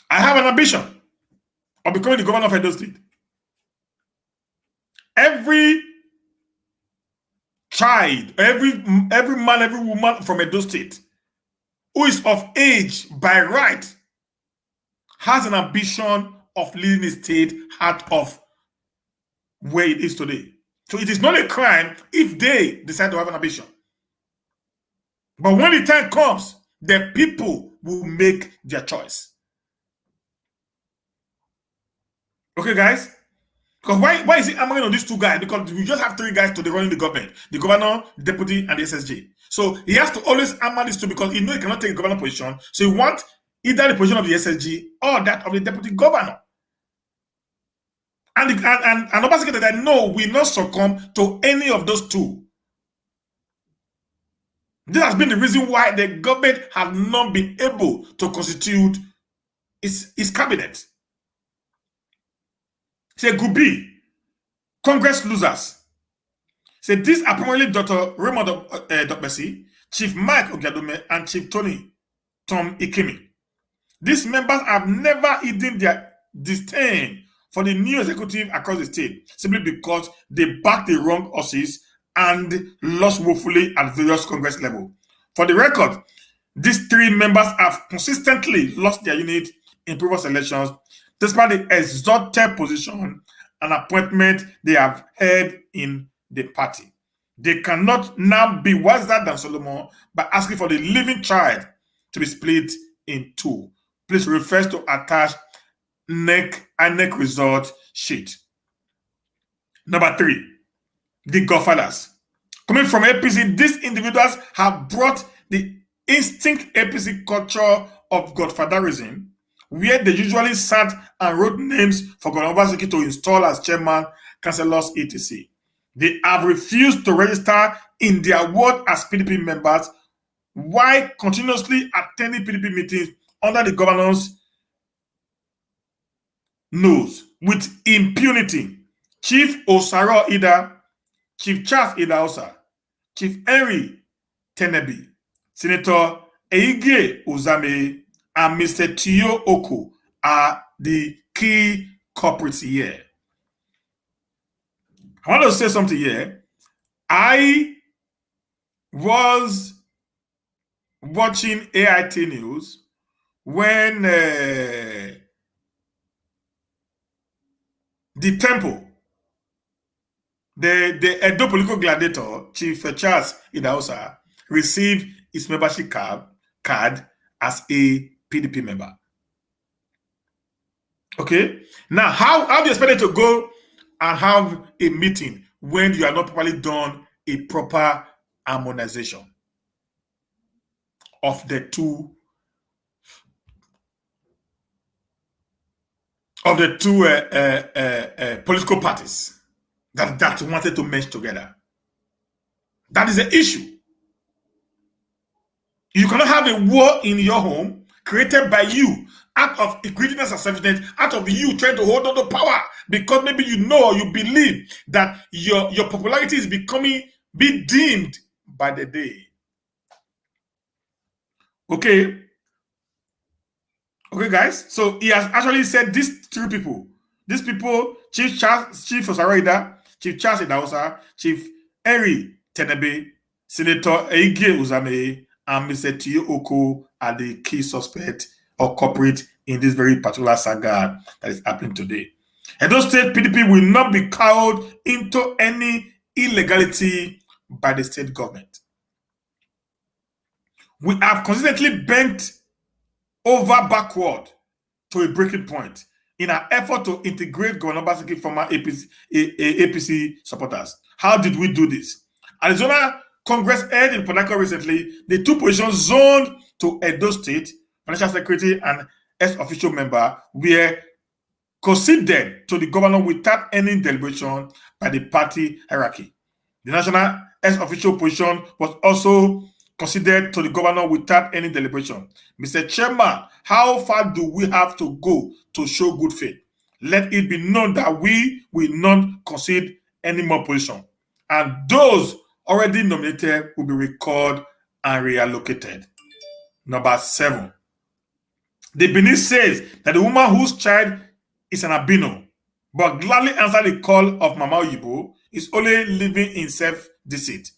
I have an ambition of becoming the governor of Edo State. Every child, every man, every woman from Edo State who is of age by right has an ambition of leading the state out of where it is today. So it is not a crime if they decide to have an ambition. But when the time comes, the people will make their choice. Okay, guys? Because why is it hammering on these two guys? Because we just have three guys to the running the government: the governor, the deputy, and the SSG. So he has to always hammer these two because he knows he cannot take the governor position. So he wants either the position of the SSG or that of the deputy governor. And Obaseki that I know will not succumb to any of those two. This has been the reason why the government has not been able to constitute its cabinet. Say Gubi, Congress losers. Say these are primarily Dr. Raymond Dokbesi, Chief Mike Ogiadome, and Chief Tom Ikemi. These members have never hidden their disdain for the new executive across the state, simply because they backed the wrong horses and lost woefully at various Congress level. For the record, these three members have consistently lost their unit in previous elections, despite the exalted position and appointment they have held in the party. They cannot now be wiser than Solomon by asking for the living child to be split in two. Please refer to attached INEC result sheet. Number 3, the Godfathers. Coming from APC, these individuals have brought the instinct APC culture of godfatherism, where they usually sat and wrote names for Governor Obaseki to install as chairman, councillors, etc. They have refused to register in their ward as PDP members while continuously attending PDP meetings under the governor's nose with impunity. Chief Osaro Ida, Chief Charles Idaosa, Chief Henry Tenebi, Senator Eige Uzame, and Mr. Tio Oko are the key culprits here. I want to say something here. I was watching AIT News when the temple, the Edo political gladiator, Chief Charles Idaosa, received his membership card as a PDP member. Okay? Now, how do you expect it to go and have a meeting when you are not properly done a proper harmonization of the two political parties that wanted to merge together? That is the issue. You cannot have a war in your home created by you out of greediness and selfishness, out of you trying to hold on to power because maybe you know or you believe that your popularity is be dimmed by the day. Okay, guys. So he has actually said these people, Chief Osaraida, Chief Charles Idaosa, Chief Henry Tenebe, Senator Eige Uzame, and Mr. Tio Oko are the key suspect or culprit in this very particular saga that is happening today. Edo State PDP will not be cowed into any illegality by the state government. We have consistently bent over backward to a breaking point in an effort to integrate Governor Obaseki former APC supporters. How did we do this? Arizona Congress held in Port Harcourt recently, the two positions zoned to Edo State, Financial Secretary and ex-official member, were conceded to the governor without any deliberation by the party hierarchy. The national ex-official position was also conceded to the governor without any deliberation. Mr. Chairman, how far do we have to go to show good faith? Let it be known that we will not concede any more position, and those already nominated will be recalled and reallocated. Number 7. The Benin says that the woman whose child is an albino, but gladly answered the call of Mama Oyibo, is only living in self-deceit.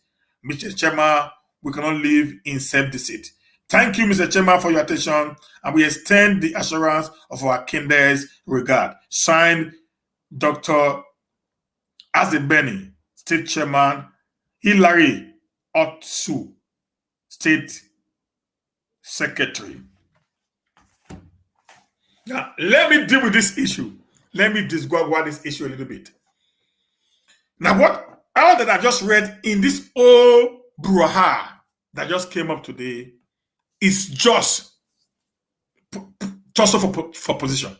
Mr. Chairman, we cannot live in self-deceit. Thank you, Mr. Chairman, for your attention, and we extend the assurance of our kindred's regard. Signed, Dr. Azebeni, State Chairman, Hilary Otsu, State Secretary. Now, let me deal with this issue. Let me disgorge this issue a little bit. Now, all that I just read in this old brouhaha that just came up today is just for position.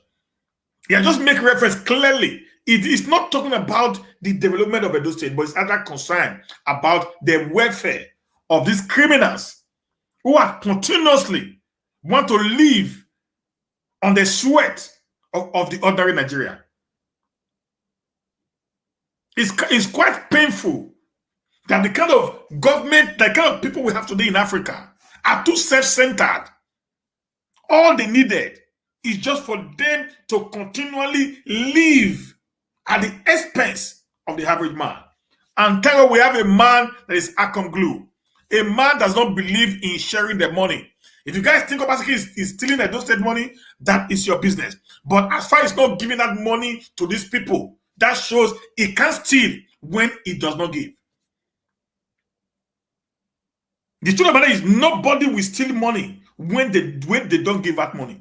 Yeah, just make reference clearly. It is not talking about the development of Edo State, but it's other concern about the welfare of these criminals who are continuously want to live on the sweat of the ordinary Nigeria. It's quite painful that the kind of government, the kind of people we have today in Africa are too self-centered. All they needed is just for them to continually live at the expense of the average man. And tell we have a man that is akpan glue. A man does not believe in sharing the money. If you guys think Obaseki is stealing Edo State money, that is your business. But as far as not giving that money to these people, that shows he can't steal when he does not give. The truth about it is nobody will steal money when they don't give that money.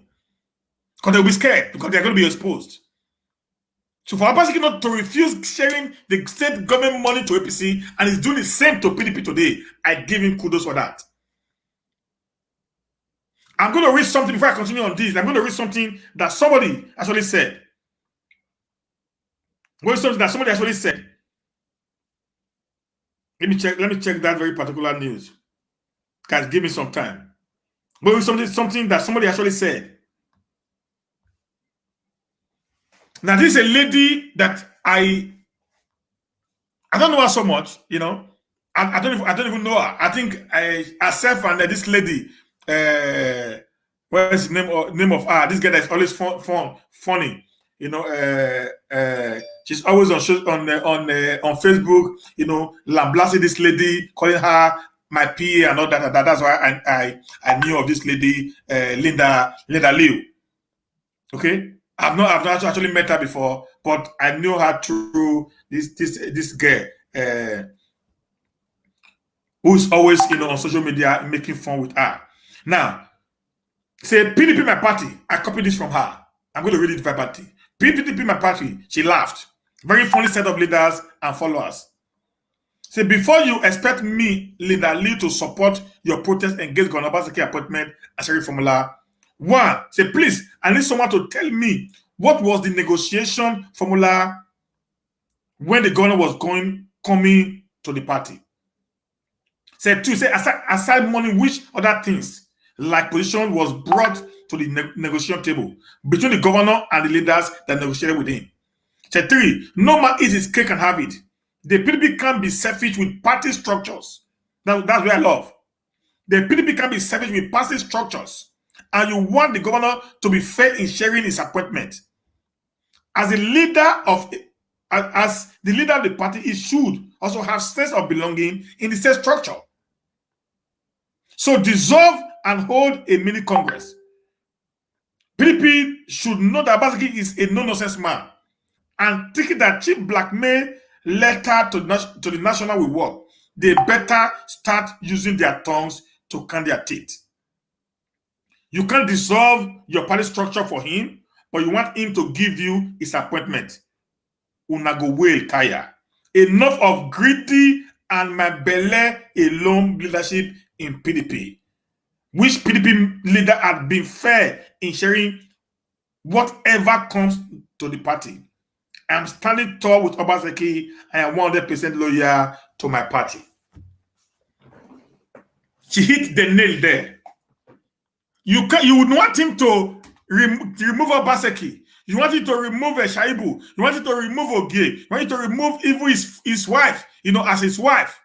Because they'll be scared, because they're going to be exposed. So for Obaseki not to refuse sharing the state government money to APC, and he's doing the same to PDP today, I give him kudos for that. I'm going to read something before I continue on this. I'm going to read something that somebody actually said. Somebody actually said. Let me check that very particular news. Guys, give me some time. But something that somebody actually said. Now, this is a lady that I don't know her so much, you know. I don't even know her. I think herself and this lady, what is the name of her? This guy that's always funny, you know. She's always on Facebook, you know, lambasting this lady, calling her my PA and all that. That's why I knew of this lady, Linda Liu. Okay, I've not actually met her before, but I knew her through this girl. Who's always, you know, on social media making fun with her. Now, say PDP my party. I copied this from her. I'm going to read it verbatim. PDP my party. She laughed. Very funny set of leaders and followers. Say before you expect me, Linda Lee, to support your protest against Governor Obaseki appointment as a formula. 1. Say please, I need someone to tell me what was the negotiation formula when the governor was coming to the party. Say 2, say aside money, which other things like position was brought to the negotiation table between the governor and the leaders that negotiated with him. Say 3, no man eats his cake and have it. The PDP can't be selfish with party structures. That's what I love. The PDP can be selfish with party structures, and you want the governor to be fair in sharing his appointment. As the leader of the party, he should also have sense of belonging in the state structure. So dissolve and hold a mini Congress. PDP should know that Obaseki is a no-nonsense man and thinking that cheap blackmail letter to the national will work. They better start using their tongues to count their teeth. You can't dissolve your party structure for him, but you want him to give you his appointment. Unago will tire. Enough of greedy and my belly alone leadership in PDP, which PDP leader had been fair in sharing whatever comes to the party, I'm standing tall with Obaseki. I am 100% loyal to my party. She hit the nail there. You would want him to remove Obaseki. You want him to remove Shaibu. You want him to remove Ogie. You want him to remove even his wife, as his wife.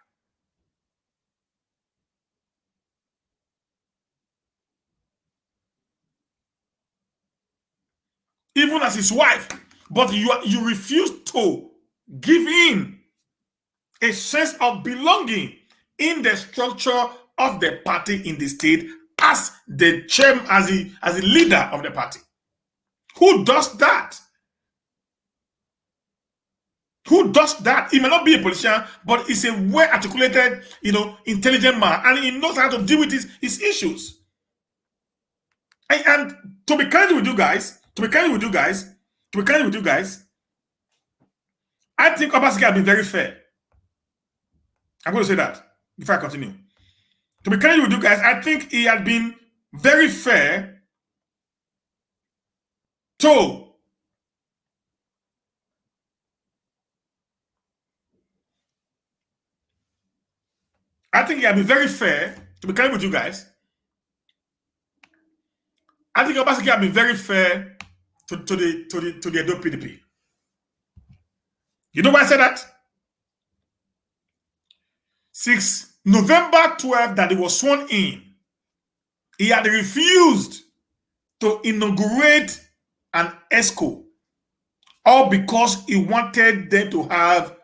Even as his wife. But you refuse to give him a sense of belonging in the structure of the party in the state as the chairman, as the leader of the party. Who does that? Who does that? He may not be a politician, but he's a well-articulated, intelligent man, and he knows how to deal with his issues. And to be candid with you guys, I think Obaseki has been very fair. I'm going to say that before I continue. To be candid with you guys, I think he had been very fair to to be candid with you guys. I think Obaseki has been very fair to the Edo PDP. You know why I said that? Since November 12th that he was sworn in, he had refused to inaugurate an ESCO, all because he wanted them to have,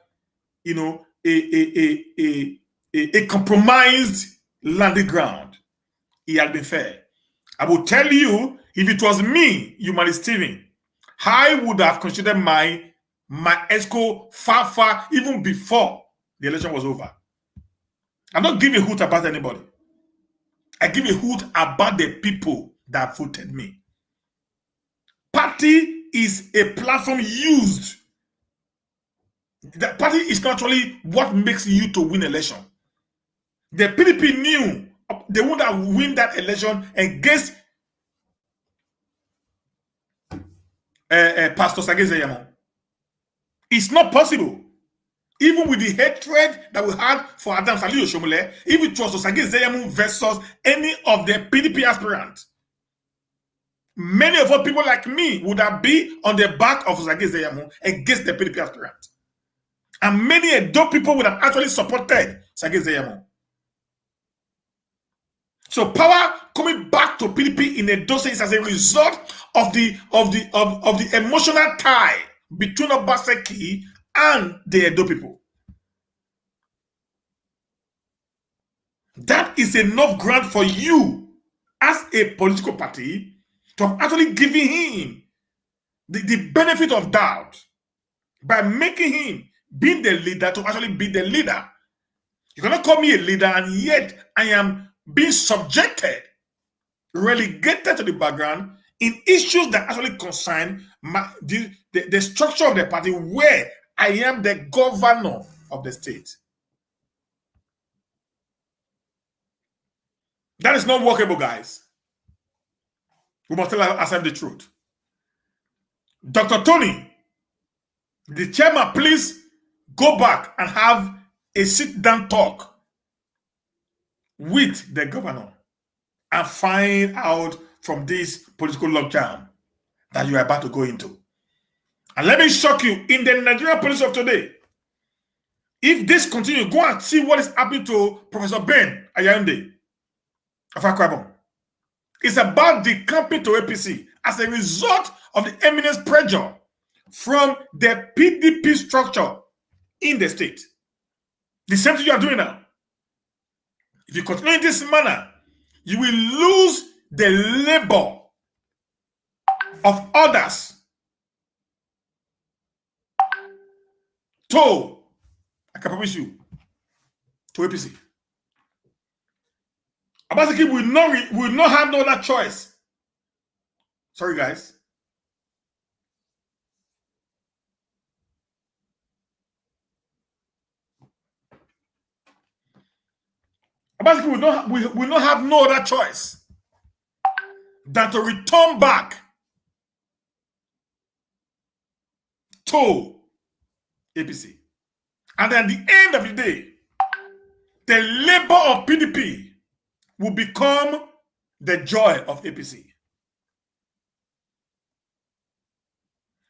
a compromised landing ground. He had been fair. I will tell you, if it was me, Humanist Steven, I would have considered my ESCO far, even before the election was over. I don't give a hoot about anybody. I give a hoot about the people that voted me. Party is a platform used. The party is not actually what makes you to win election. The PDP knew they would have win that election against Pastor Sage Zeyamo. It's not possible. Even with the hatred that we had for Adam Saliu Shomole, if it was Sage Zeyamo versus any of the PDP aspirants, many of us people like me would have been on the back of Sage Zeyamo against the PDP aspirant. And many Edo people would have actually supported Sage Zeyamo. So power coming back to PDP in Edo State is as a result of the emotional tie between Obaseki and the Edo people. That is enough ground for you as a political party to have actually given him the benefit of doubt by making him being the leader to actually be the leader. You cannot call me a leader and yet I am being subjected, relegated to the background in issues that actually concern the structure of the party where I am the governor of the state. That is not workable, guys. We must tell ourselves the truth. Dr. Tony, the chairman, please go back and have a sit-down talk with the governor and find out from this political lockdown that you are about to go into. And let me shock you, in the Nigerian police of today, if this continues, go and see what is happening to Professor Ben Ayande of Akwa Ibom. It's about the campaign to APC as a result of the eminent pressure from the PDP structure in the state. The same thing you are doing now. If you continue in this manner, you will lose the labor of others to, I can promise you, to APC. Obaseki will not have no other choice. Sorry, guys. Obaseki will not have no other choice than to return back to APC. And at the end of the day, the labor of PDP will become the joy of APC.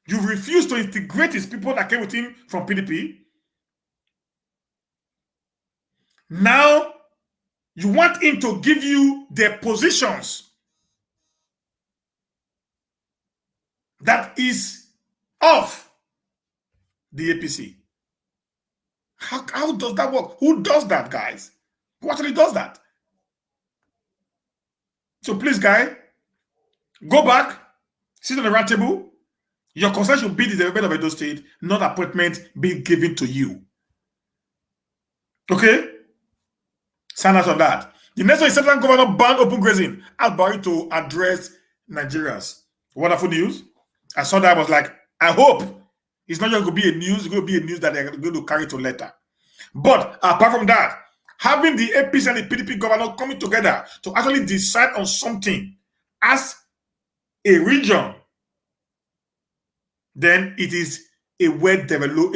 You refuse to integrate his people that came with him from PDP. Now, you want him to give you the positions that is of the APC. How does that work? Who does that, guys? Who actually does that? So please, guy, go back, sit on the round table. Your concern should be the development of Edo State, not appointment being given to you. Okay? Sign out on that. The next one is Central Governor banned open grazing. Asked Buhari to address Nigerians. Wonderful news. I saw that. I was like, I hope it's not just going to be a news. It's going to be a news that they're going to carry to letter. But apart from that, having the APC and the PDP governor coming together to actually decide on something as a region, then it is a well-developed,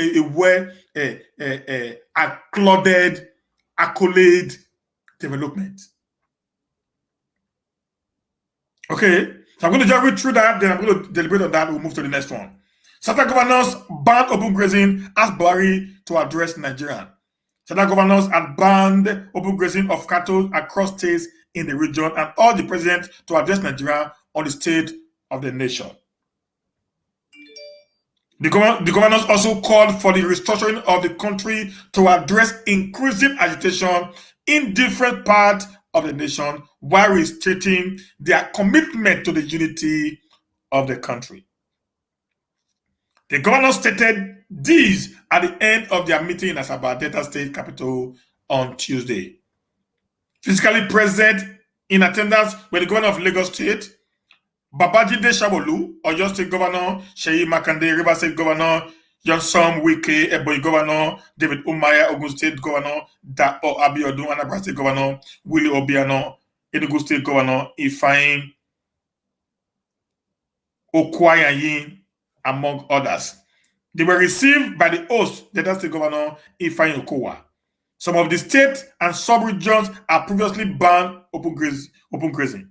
accluded, accolade development. Okay, so I'm going to just read through that, then I'm going to deliberate on that. We'll move to the next one. Certain governors banned open grazing, asked Buhari to address Nigerian. Certain governors had banned open grazing of cattle across states in the region and urged the president to address Nigeria on the state of the nation. The governors also called for the restructuring of the country to address increasing agitation in different parts of the nation while restricting their commitment to the unity of the country. The governors stated these at the end of their meeting in Asaba, Delta State capital, on Tuesday. Physically present in attendance were the governor of Lagos State, Babajide Sanwo-Olu, Oyo State Governor, Seyi Makinde, Rivers State Governor, Nyesom Wike, Ebonyi Governor, David Umahi, Ogun State Governor, Dapo Abiodun, Anambra State Governor, Willie Obiano, Enugu State Governor, Ifeanyi Okoyayin, among others. They were received by the host, Delta State Governor Ifeanyi Okowa. Some of the states and sub-regions are previously banned open grazing.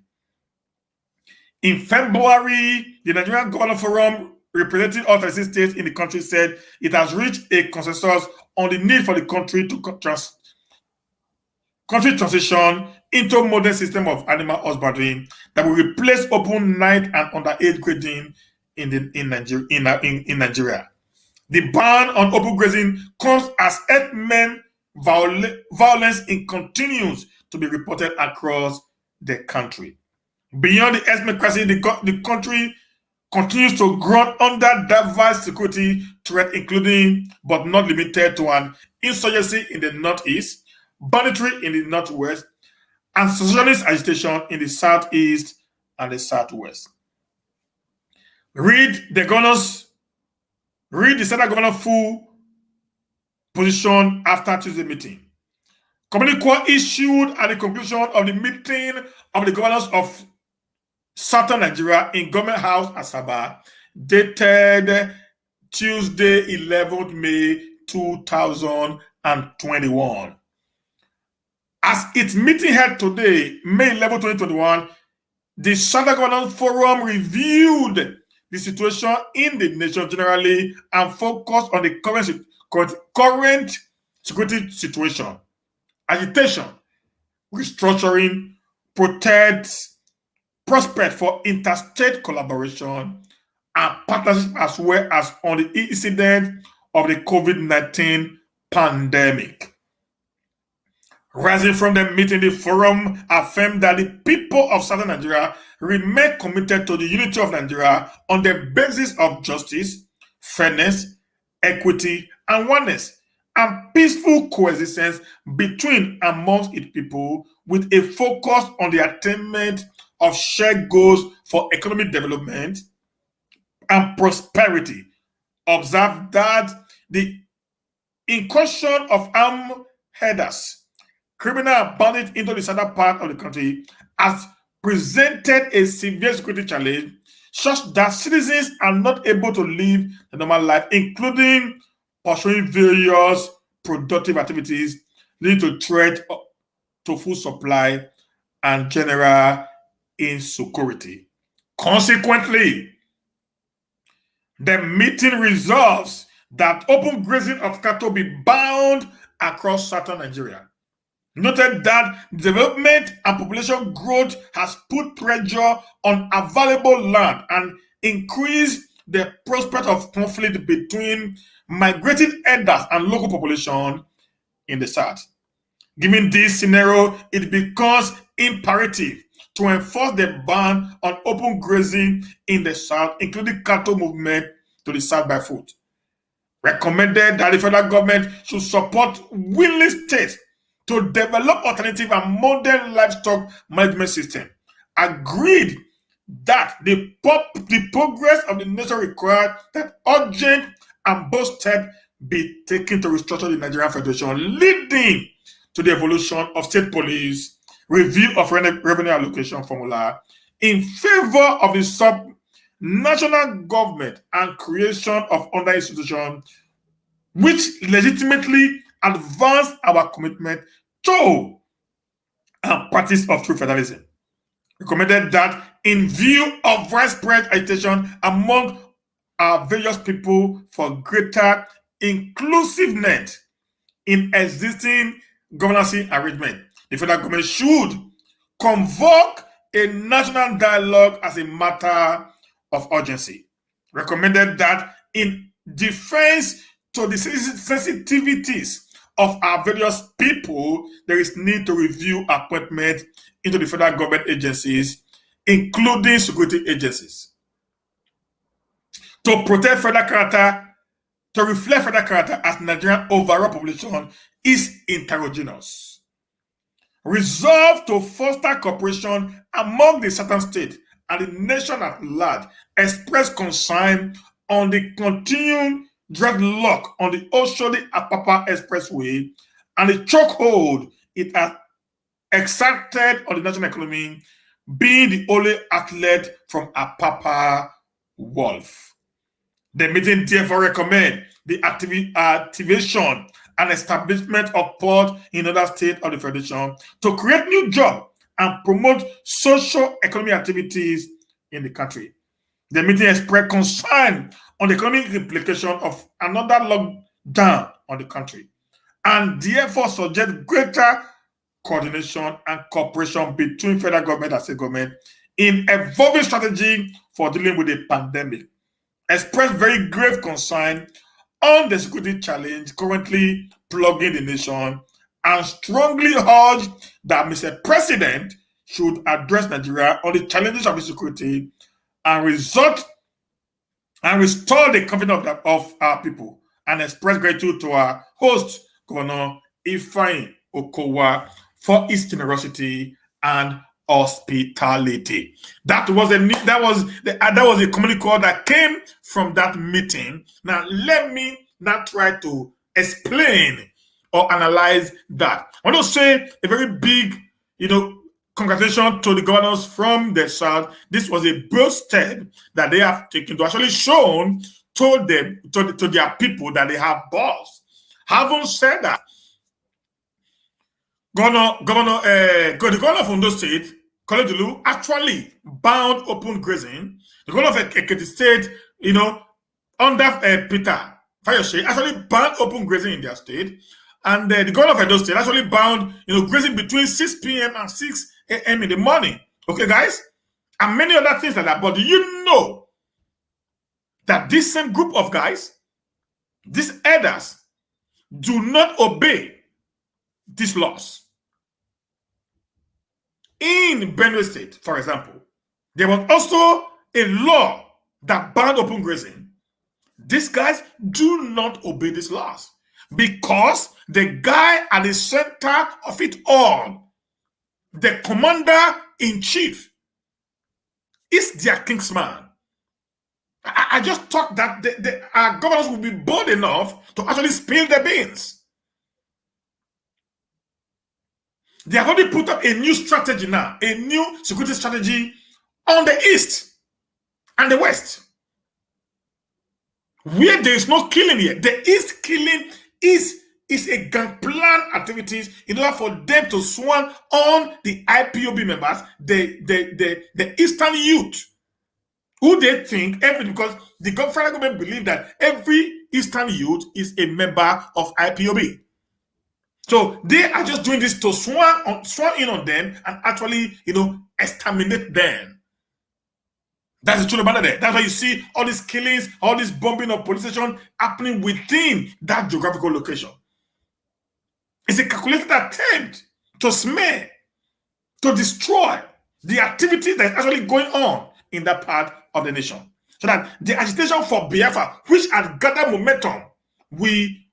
In February, the Nigerian Governor Forum, representing all 36 states in the country, said it has reached a consensus on the need for the country to transition into a modern system of animal husbandry that will replace open night and underage grazing in Nigeria. The ban on open grazing comes as herdsmen violence continues to be reported across the country. Beyond the herdsmen crisis, the country continues to grow under diverse security threats, including but not limited to an insurgency in the northeast, banditry in the northwest, and socialist agitation in the southeast and the southwest. Read the Senate Governor full position after Tuesday meeting. Communique issued at the conclusion of the meeting of the governors of Southern Nigeria in Government House, Asaba, dated Tuesday, 11th May 2021. As its meeting held today, May 11, 2021, the Southern Governors Forum reviewed the situation in the nation generally and focused on the current security situation, agitation, restructuring, protests, prospect for interstate collaboration and partnership, as well as on the incident of the COVID-19 pandemic. Rising from the meeting, the forum affirmed that the people of Southern Nigeria remain committed to the unity of Nigeria on the basis of justice, fairness, equity, and oneness, and peaceful coexistence between amongst its people, with a focus on the attainment of shared goals for economic development and prosperity. Observe that the incursion of armed herders, criminal bandits into the southern part of the country has presented a severe security challenge, such that citizens are not able to live a normal life, including pursuing various productive activities, leading to threat to food supply and general insecurity. Consequently, the meeting resolves that open grazing of cattle be banned across southern Nigeria. Noted that development and population growth has put pressure on available land and increased the prospect of conflict between migrating herders and local population in the south. Given this scenario, it becomes imperative to enforce the ban on open grazing in the south, including cattle movement to the south by foot. Recommended that the federal government should support willing states to develop alternative and modern livestock management system. Agreed that the progress of the nation required that urgent and bold steps be taken to restructure the Nigerian Federation, leading to the evolution of state police, review of revenue allocation formula in favor of the sub-national government and creation of other institutions which legitimately advance our commitment to and practice of true federalism. Recommended that in view of widespread agitation among our various people for greater inclusiveness in existing governance arrangement, the federal government should convoke a national dialogue as a matter of urgency. Recommended that in defense to the sensitivities of our various people, there is need to review appointment into the federal government agencies, including security agencies, to protect federal character, to reflect federal character as Nigerian overall population is heterogeneous. Resolve to foster cooperation among the southern states and the nation at large, express concern on the continued dreadlock on the Oshodi-Apapa Expressway and the chokehold it has exerted on the national economy, being the only outlet from Apapa Wolf. The meeting therefore recommend the activation and establishment of ports in other states of the Federation to create new jobs and promote socio-economic activities in the country. The meeting expressed concern on the economic implication of another lockdown on the country and therefore suggest greater coordination and cooperation between federal government and state government in evolving strategy for dealing with the pandemic. Expressed very grave concern on the security challenge currently plaguing the nation and strongly urged that Mr. President should address Nigeria on the challenges of insecurity and restore the confidence of our people, and express gratitude to our host, Governor Ifeanyi Okowa, for his generosity and hospitality. That was a communique that came from that meeting. Now let me not try to explain or analyze that. I want to say a very big, congratulations to the governors from the south. This was a bold step that they have taken to actually show to their people that they have balls. Having said that, the governor of Ondo State, Kolodulu, actually banned open grazing. The governor of Ekiti State, under Peter Fayose, actually banned open grazing in their state. And the governor of Edo State actually banned, grazing between 6 p.m. and 6 a.m. in the morning. Okay, guys? And many other things like that. But do you know that this same group of guys, these elders, do not obey these laws? In Benue State, for example, there was also a law that banned open grazing. These guys do not obey these laws because the guy at the center of it all, the commander-in-chief, is their kingsman. I just thought that our governors would be bold enough to actually spill the beans. They have already put up a new strategy now, a new security strategy on the east. and the West. Where there is no killing here, there is killing is a gang plan activities in order for them to swan on the IPOB members, the Eastern youth, who they think because the federal government believe that every Eastern youth is a member of IPOB. So they are just doing this to swan in on them and actually, exterminate them. That's the truth about it. That's why you see all these killings, all this bombing of police stations happening within that geographical location. It's a calculated attempt to smear, to destroy the activity that is actually going on in that part of the nation. So that the agitation for Biafra, which had gathered momentum, we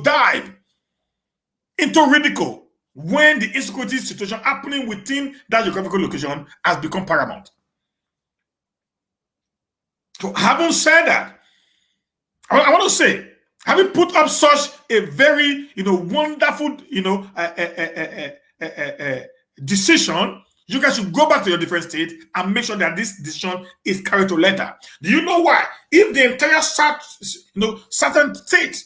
dive into ridicule when the insecurity situation happening within that geographical location has become paramount. So having said that, I want to say, having put up such a very, wonderful, decision, you guys should go back to your different states and make sure that this decision is carried to letter. Do you know why? If the entire certain state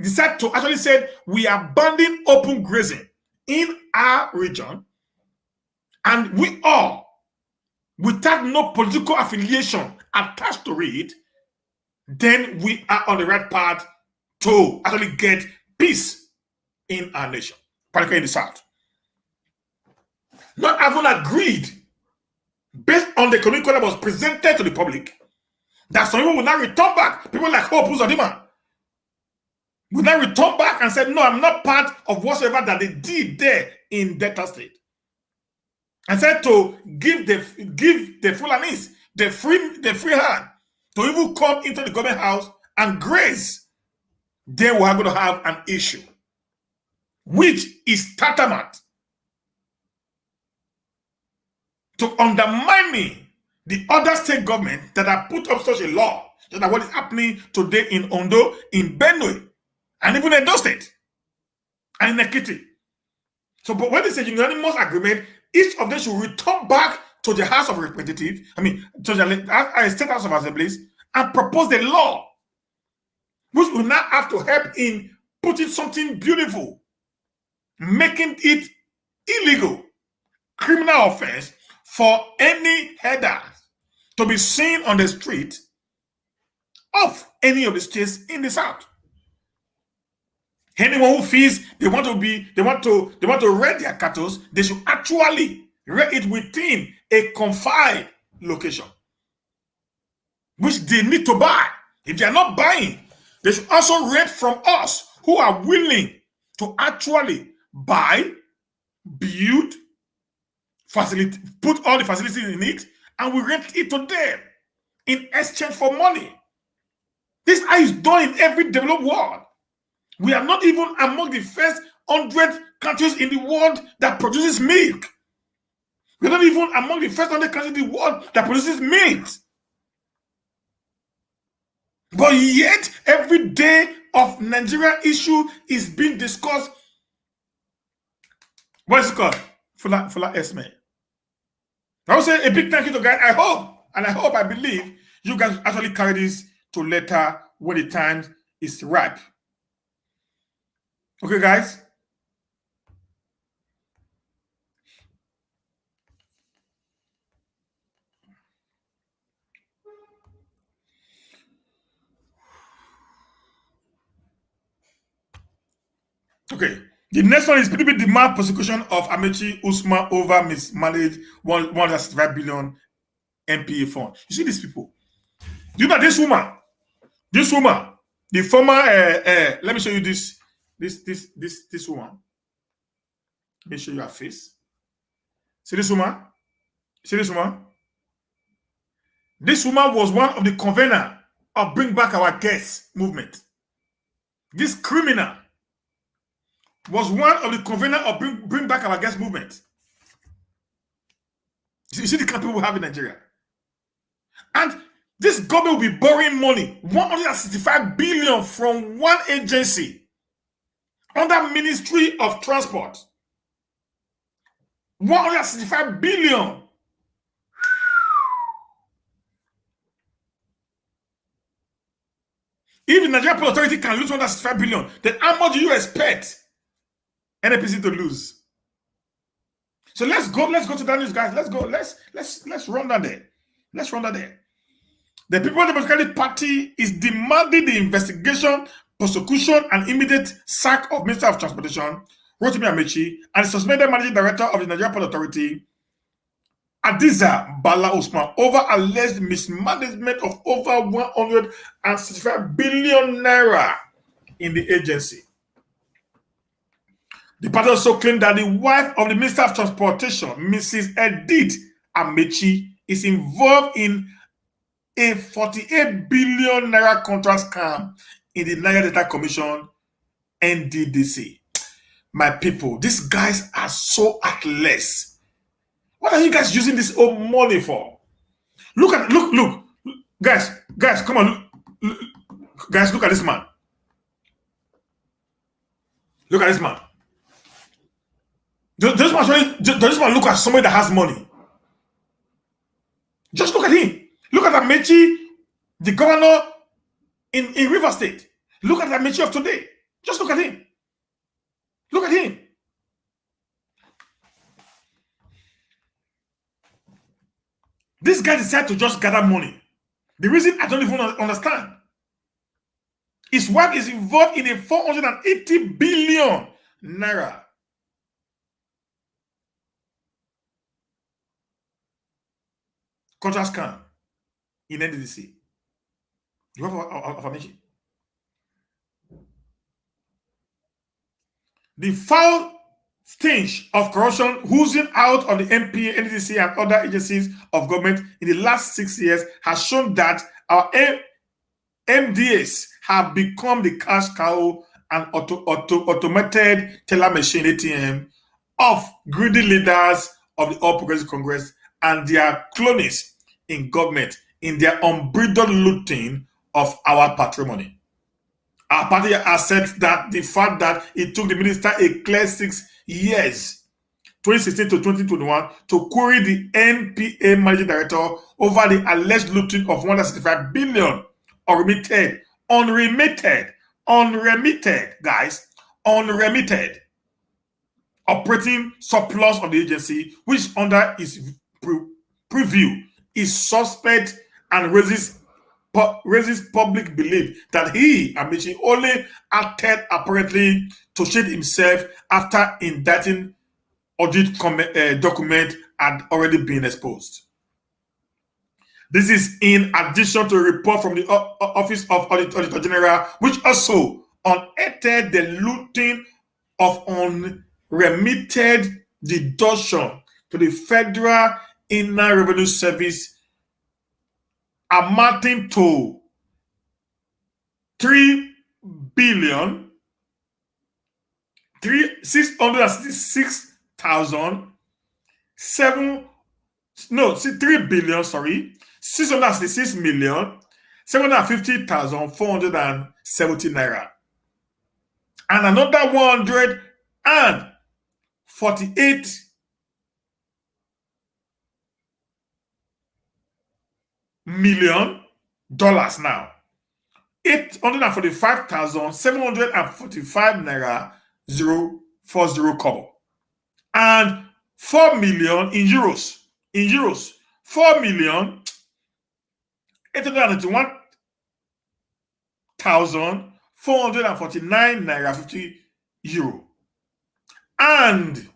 decide to actually say we are banning open grazing in our region, and we all, without no political affiliation attached to it, then we are on the right path to actually get peace in our nation, particularly in the South. Not having agreed, based on the economic that was presented to the public, that some people will now return back. People like Hope Uzodimma will now return back and say, no, I'm not part of whatsoever that they did there in Delta State. And said to give the Fulanis the free hand to even come into the government house and graze. Then we are going to have an issue, which is tantamount to undermining the other state government that have put up such a law. That what is happening today in Ondo, in Benue, and even in Edo State, and in Ekiti. So, but when they say unanimous agreement, each of them should return back to the House of Representatives, to the State House of Assemblies, and propose the law, which will now have to help in putting something beautiful, making it illegal, criminal offense for any header to be seen on the street of any of the states in the South. Anyone who feels they want to raid their cattle, they should actually raid it within a confined location, which they need to buy. If they are not buying, they should also raid from us who are willing to actually buy, build, facility, put all the facilities in it, and we rent it to them in exchange for money. This is done in every developed world. We are not even among the first 100 countries in the world that produces milk. We're not even among the first 100 countries in the world that produces milk. But yet, every day of Nigeria issue is being discussed. What is it called? Fula Esme. I will say a big thank you to guys. I believe you guys actually carry this to letter when the time is ripe. Okay, guys. Okay. The next one is PDP demand prosecution of Amachi Usman over mismanaged 165 billion MPA fund. You see these people. Do you know this woman, the former, let me show you this woman. Let me show you her face. See this woman? See this woman? This woman was one of the convener of Bring Back Our Guests movement. This criminal was one of the convener of Bring Back Our Guests movement. You see the kind of people we have in Nigeria. And this government will be borrowing money, 165 billion from one agency under Ministry of Transport. 165 billion. If the Nigerian Port Authority can lose 165 billion, then how much do you expect NPC to lose? So let's go to that news, guys. Let's go. Let's run down there. Let's run down there. The People's Democratic Party is demanding the investigation, prosecution, and immediate sack of Minister of Transportation, Rotimi Amachi, and the suspended Managing Director of the Nigerian Port Authority, Adiza Bala Usman, over alleged mismanagement of over 165 billion naira in the agency. The party also claimed that the wife of the Minister of Transportation, Mrs. Edith Amachi, is involved in a 48 billion naira contract scam in the Niger Data Commission, NDDC. My people, these guys are so heartless. What are you guys using this old money for? Look, guys, come on, guys, look at this man. Look at this man. Does this man look at somebody that has money? Just look at him. Look at Amachi, the governor in River State. Look at Amachi of today. Just look at him. Look at him. This guy decided to just gather money. The reason I don't even understand. His wife is involved in a 480 billion naira contract scam in NDDC. You have information. The foul stench of corruption oozing out of the MPA, NDDC, and other agencies of government in the last 6 years has shown that our MDAs have become the cash cow and automated teller machine ATM of greedy leaders of the All Progressive Congress and their cronies in government in their unbridled looting of our patrimony. Our party has said that the fact that it took the minister a clear 6 years, 2016 to 2021, to query the NPA managing director over the alleged looting of 165 billion unremitted, guys, unremitted operating surplus of the agency, which under its preview is suspect and raises public belief that he, Amachi, only acted apparently to shield himself after indicting audit document had already been exposed. This is in addition to a report from the Office of Auditor General, which also unearthed the looting of unremitted deduction to the Federal Inland Revenue Service amounting to 650,470 naira, and another 148 million dollars now. 845,745 naira 040 kobo, and 4 million in euros. 4,891,449 naira 50 euro, and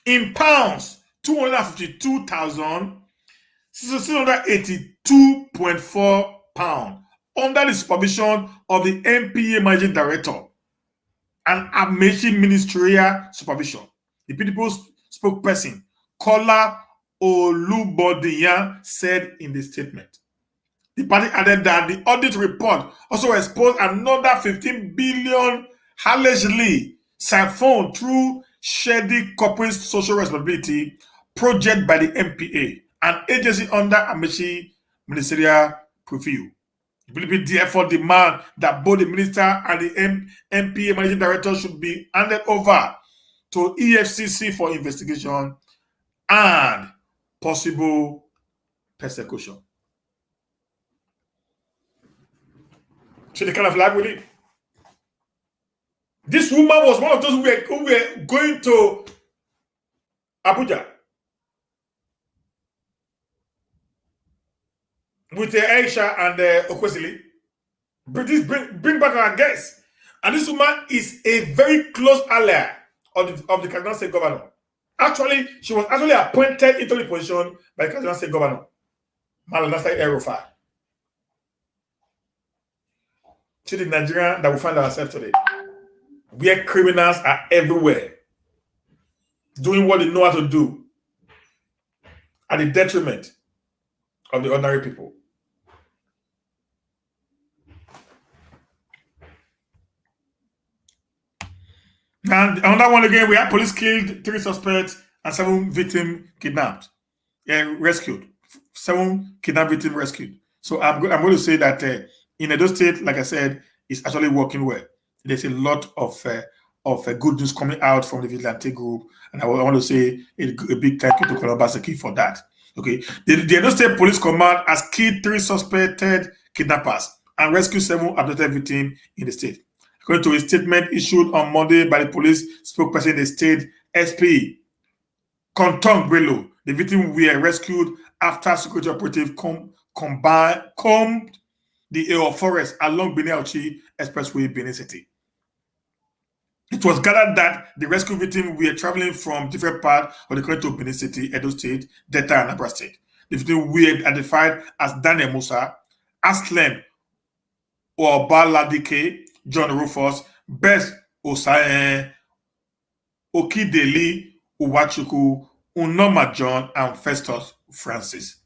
in pounds 252,682.4 pounds under the supervision of the MPA managing director and Amachi ministerial supervision. The PDP spokesperson, Kola Olubodiyan, said in the statement. The party added that the audit report also exposed another 15 billion allegedly siphoned through shady corporate social responsibility project by the MPA, an agency under Amachi ministerial purview. The PDP therefore demand that both the minister and the MPA managing director should be handed over to EFCC for investigation and possible persecution. So the kind of life we live. This woman was one of those who were going to Abuja with Aisha and Okwesili. Bring back our guests. And this woman is a very close ally of the Kaduna State governor. Actually, she was actually appointed into the position by the Kaduna State governor, Malam Nasir El-Rufai. See the Nigeria that we find ourselves today, where criminals are everywhere, doing what they know how to do, at the detriment of the ordinary people. And another one again, we have police killed 3 suspects and 7 victims kidnapped, rescued. 7 kidnapped victims rescued. So I'm going to say that in Edo State, like I said, it's actually working well. There's a lot of good news coming out from the vigilante group, and I want to say a big thank you to Colonel Basaki for that. Okay, the Edo State Police Command has killed 3 suspected kidnappers and rescued 7 abducted victims in the state. According to a statement issued on Monday by the police spokesperson in the state, SP Kontong Bello, the victims were rescued after security operatives combed the Eo forest along Benin-Auchi Expressway, Benin City. It was gathered that the rescue victims were traveling from different parts of the country to Benin City, Edo State, Delta, and Anambra State. The victims were identified as Daniel Musa, Aslen Obaladike, John Rufus, Bess Osae, Okideli Uwachuku, Unoma John, and Festus Francis.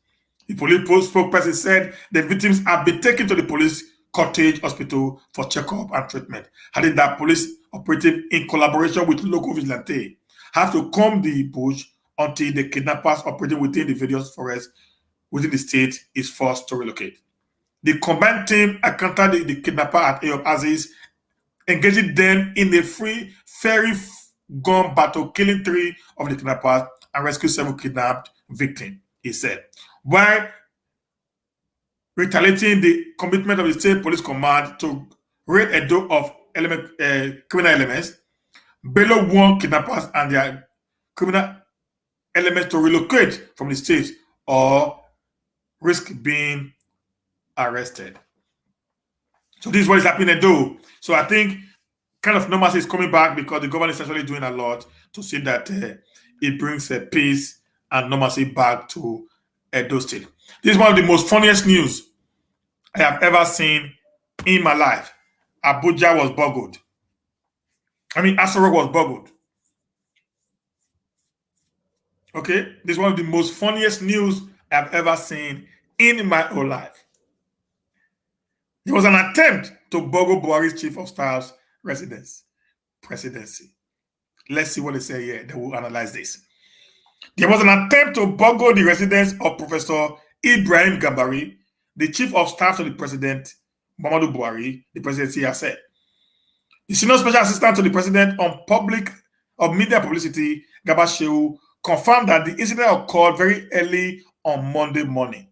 The police spokesperson said the victims have been taken to the police cottage hospital for checkup and treatment, adding that police operatives, in collaboration with local vigilantes, have to comb the bush until the kidnappers operating within the various forests within the state is forced to relocate. The combined team encountered the kidnapper at Ayob Aziz, engaging them in a fairy gun battle, killing 3 of the kidnappers and rescuing 7 kidnapped victims, he said. While retaliating the commitment of the state police command to rid Edo of criminal elements, Bello warned kidnappers and their criminal elements to relocate from the state or risk being arrested. So this is what is happening in Edo. So I think kind of normalcy is coming back because the government is actually doing a lot to see that it brings peace and normalcy back to Edo State. This is one of the most funniest news I have ever seen in my life. Abuja was boggled. Aso Rock was boggled. Okay, this is one of the most funniest news I've ever seen in my whole life. There was an attempt to boggle Buhari's chief of staff's presidency. Let's see what they say here. They will analyze this. There was an attempt to boggle the residence of Professor Ibrahim Gambari, the chief of staff to the president, Muhammadu Buhari, the presidency has said. The senior special assistant to the president on media publicity, Gabashew, confirmed that the incident occurred very early on Monday morning.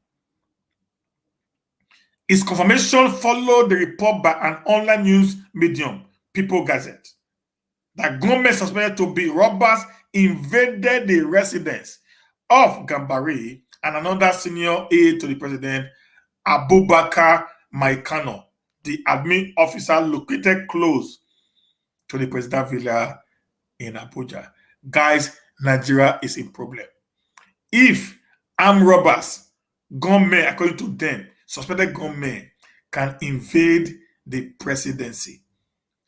Its confirmation followed the report by an online news medium, People Gazette, that gunmen suspected to be robbers invaded the residence of Gambari and another senior aide to the president, Abubakar Maikano, the admin officer located close to the presidential villa in Abuja. Guys, Nigeria is in problem. If armed robbers, gunmen, according to them, suspected gunmen, can invade the presidency,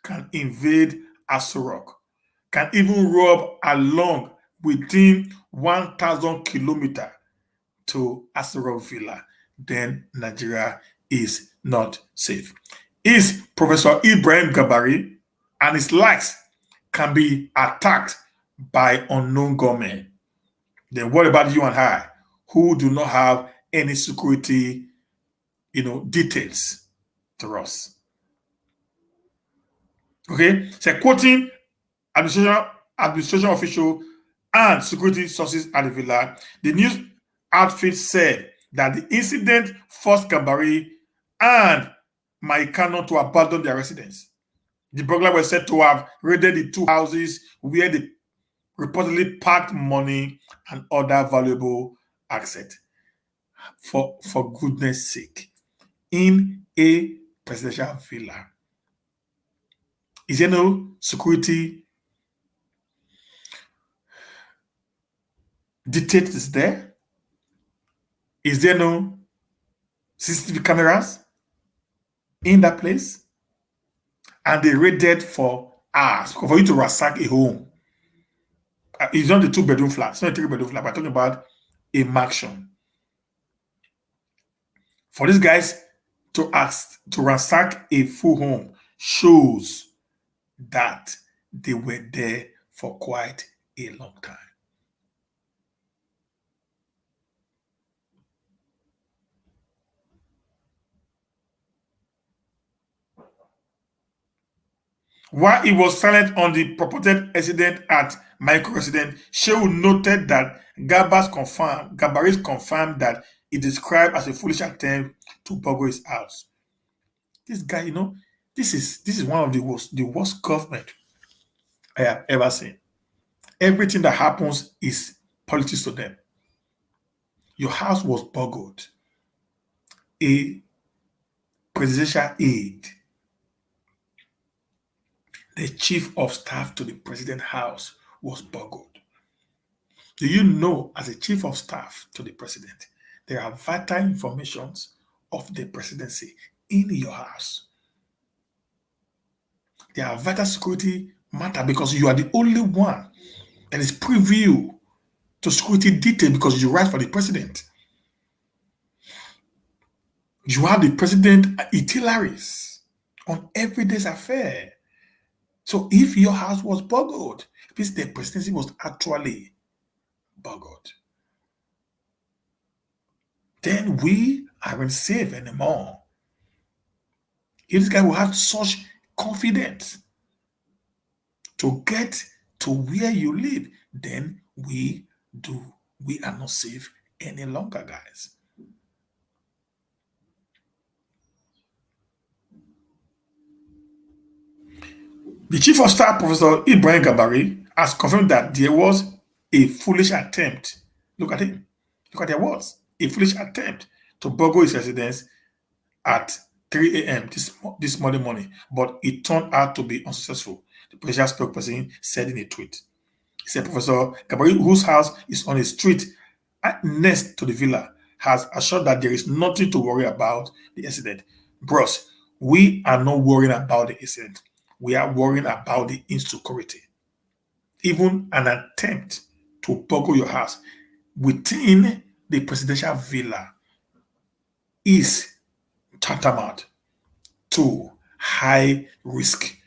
can invade Aso Rock, can even rob along within 1,000 kilometers to Aso Rock Villa, then Nigeria is not safe. Is Professor Ibrahim Gambari and his likes can be attacked by unknown gunmen, then what about you and I, who do not have any security, details to us? Okay, so quoting administration official and security sources at the villa, the news outfit said that the incident forced Gambari and my kanu to abandon their residence. The burglar was said to have raided the two houses where they reportedly packed money and other valuable assets. For goodness sake, in a presidential villa, is there no security dictates there? Is there no CCTV cameras in that place? And they raided for hours for you to ransack a home. It's not a two-bedroom flat, it's not a three-bedroom flat. We're talking about a mansion. For these guys to ask to ransack a full home shows that they were there for quite a long time. While he was silent on the purported incident at micro residence, Shehu noted that Gabaris confirmed that he described as a foolish attempt to burgle his house. This guy, this is one of the worst government I have ever seen. Everything that happens is politics to them. Your house was burgled. A presidential aide, the chief of staff to the president house, was burgled. Do you know, as a chief of staff to the president, there are vital informations of the presidency in your house? There are vital security matter because you are the only one that is privy to security detail because you write for the president. You have the president itineraries on everyday's affair. So if your house was burgled, it means the presidency was actually burgled. Then we aren't safe anymore. If this guy will have such confidence to get to where you live, then we are not safe any longer, guys. The chief of staff, Professor Ibrahim Gabari, has confirmed that there was a foolish attempt. Look at him. Look at their words. A foolish attempt to burgle his residence at 3 a.m. this Monday morning, but it turned out to be unsuccessful. The presidential spokesperson said in a tweet. He said Professor Gabari, whose house is on a street next to the villa, has assured that there is nothing to worry about the incident. Bros, we are not worrying about the incident. We are worrying about the insecurity. Even an attempt to burgle your house within the presidential villa is tantamount to high risk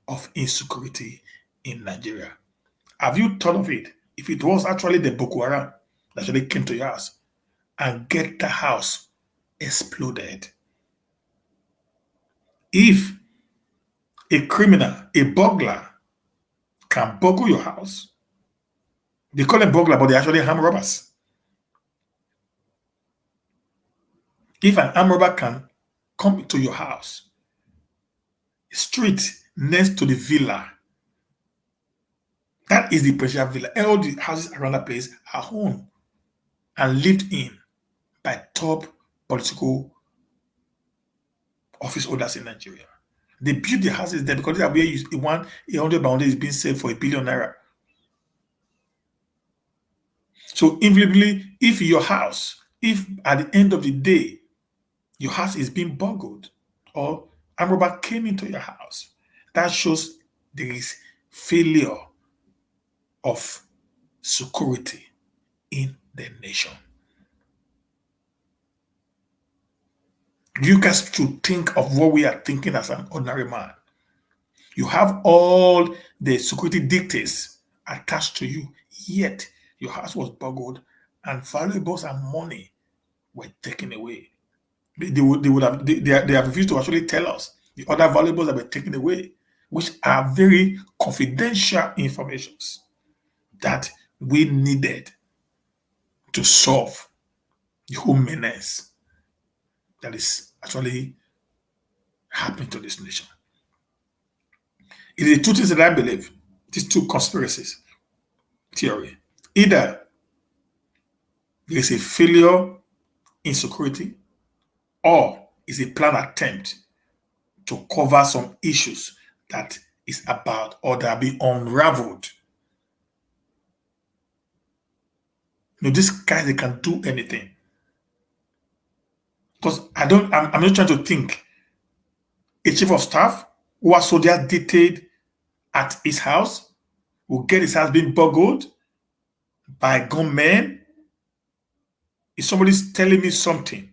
of insecurity in Nigeria. Have you thought of it? If it was actually the Boko Haram that actually came to your house and get the house exploded, if a criminal, a burglar, can burgle your house, they call them burglar, but they're actually armed robbers. If an armed robber can come to your house, street next to the villa, that is the presidential villa. All the houses around that place are owned and lived in by top political office holders in Nigeria. They built the houses there because they are where you want 100 boundary is being sold for a billion naira. So invariably, if your house, if at the end of the day, your house is being burgled or armed robber came into your house, that shows there is failure of security in the nation. You guys should think of what we are thinking as an ordinary man. You have all the security dictates attached to you, yet your house was burgled and valuables and money were taken away. They have refused to actually tell us the other valuables that were taken away, which are very confidential informations that we needed to solve the whole menace that is actually happening to this nation. It is two things that I believe. These two conspiracies theory. Either there is a failure in security, or is a planned attempt to cover some issues that is about or that are being unraveled. These guys, they can do anything. Because I'm not trying to think. A chief of staff who has soldiers detailed at his house will get his house being burgled by gunmen. If somebody's telling me something,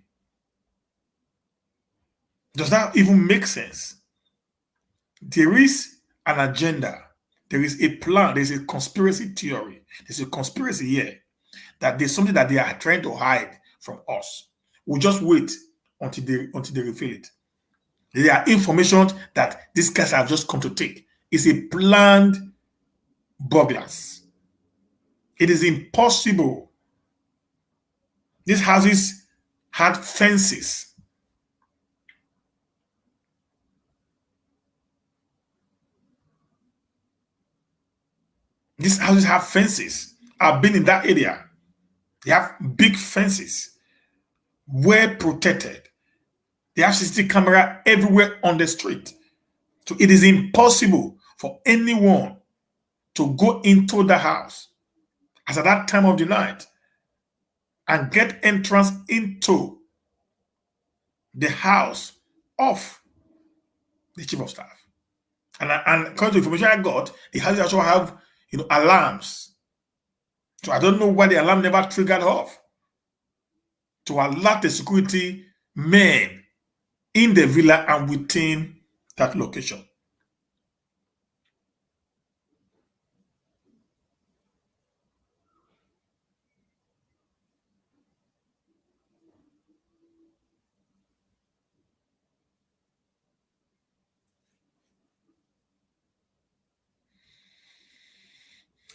does that even make sense? There is an agenda. There is a plan. There's a conspiracy theory. There's a conspiracy here that there's something that they are trying to hide from us. We'll just wait until they reveal it. There are information that these guys have just come to take. It's a planned burglars. It is impossible. These houses had fences. These houses have fences. I've been in that area. They have big fences, well protected. They have CCTV camera everywhere on the street. So it is impossible for anyone to go into the house as at that time of the night and get entrance into the house of the chief of staff. And according to information I got, the houses also have alarms. So I don't know why the alarm never triggered off to alert the security men in the villa and within that location.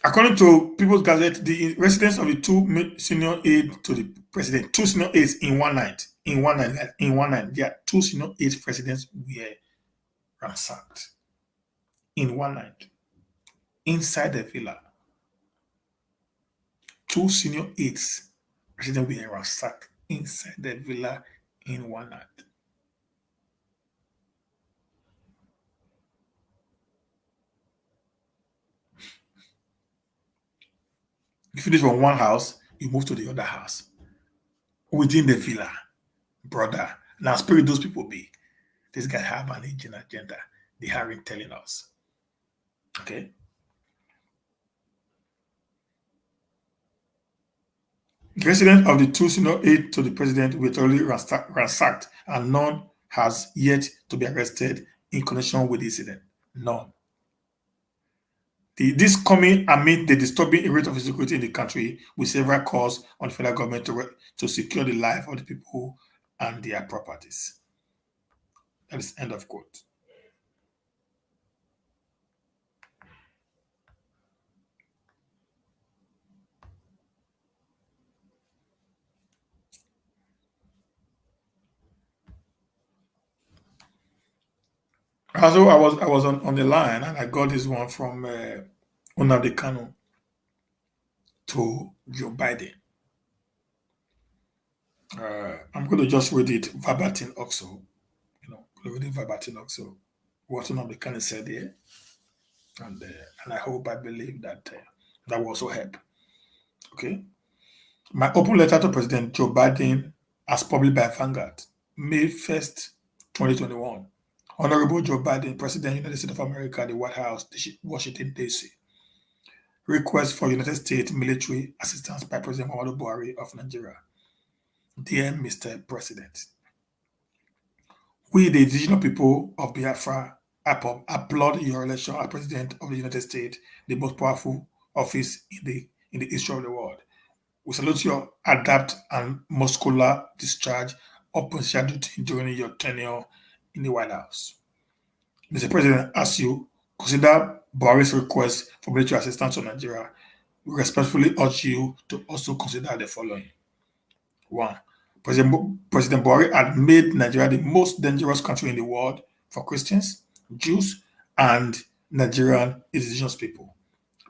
According to People's Gazette, the residence of the two senior aides to the president, two senior aides in one night, there are two senior aides presidents were ransacked in one night inside the villa. Two senior aides presidents were ransacked inside the villa in one night. You finish from one house, you move to the other house within the villa, brother. Now, spirit those people be. This guy have an agenda. They aren't telling us. Okay. The residence of the two senior aides to the president were thoroughly ransacked, and none has yet to be arrested in connection with the incident. None. This coming amid the disturbing rate of insecurity in the country, with several calls on the federal government to secure the life of the people and their properties. That is end of quote. Also, I was on the line and I got this one from Nnamdi Kanu to Joe Biden. I'm going to just read it verbatim also. Read it verbatim also. What Nnamdi Kanu said here. And I hope, I believe that that will also help. Okay. My open letter to President Joe Biden, as published by Vanguard, May 1st, 2021. Honorable Joe Biden, President, United States of America, the White House, Washington, D.C. Request for United States military assistance by President Muhammadu Buhari of Nigeria. Dear Mr. President, we, the indigenous people of Biafra, applaud your election as President of the United States, the most powerful office in the history of the world. We salute your adept and muscular discharge of presidential duty during your tenure in the White House. Mr. President, as you consider Buhari's request for military assistance to Nigeria, we respectfully urge you to also consider the following. 1. President Buhari had made Nigeria the most dangerous country in the world for Christians, Jews, and Nigerian indigenous people,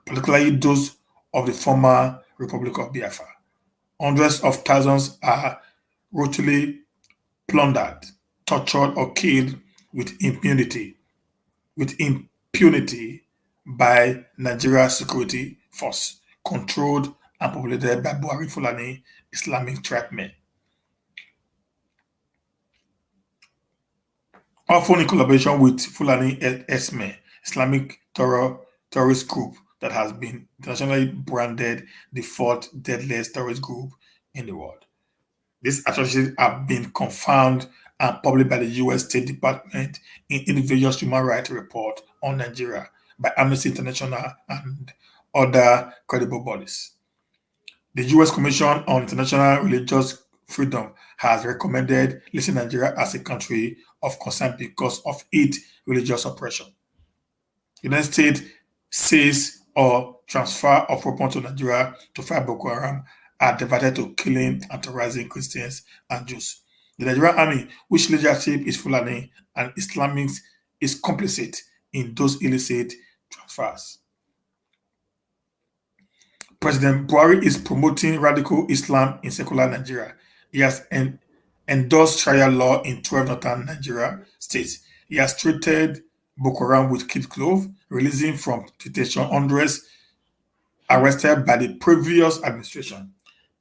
particularly those of the former Republic of Biafra. Hundreds of thousands are brutally plundered, tortured, or killed with impunity, with impunity by Nigeria's security force, controlled and populated by Buhari Fulani Islamic tribe men. Often in collaboration with Fulani Esme, Islamic terrorist group that has been internationally branded the fourth deadliest terrorist group in the world. These atrocities have been confirmed and published by the U.S. State Department in individual human rights report on Nigeria by Amnesty International and other credible bodies. The U.S. Commission on International Religious Freedom has recommended listing Nigeria as a country of concern because of its religious oppression. The United States says or transfer of weapons to Nigeria to fight Boko Haram are diverted to killing and terrorizing Christians and Jews. The Nigerian army, which leadership is Fulani and Islamics, is complicit in those illicit transfers. President Buhari is promoting radical Islam in secular Nigeria. He has endorsed Sharia law in 12 northern Nigeria states. He has treated Boko Haram with kid glove, releasing from detention hundreds arrested by the previous administration.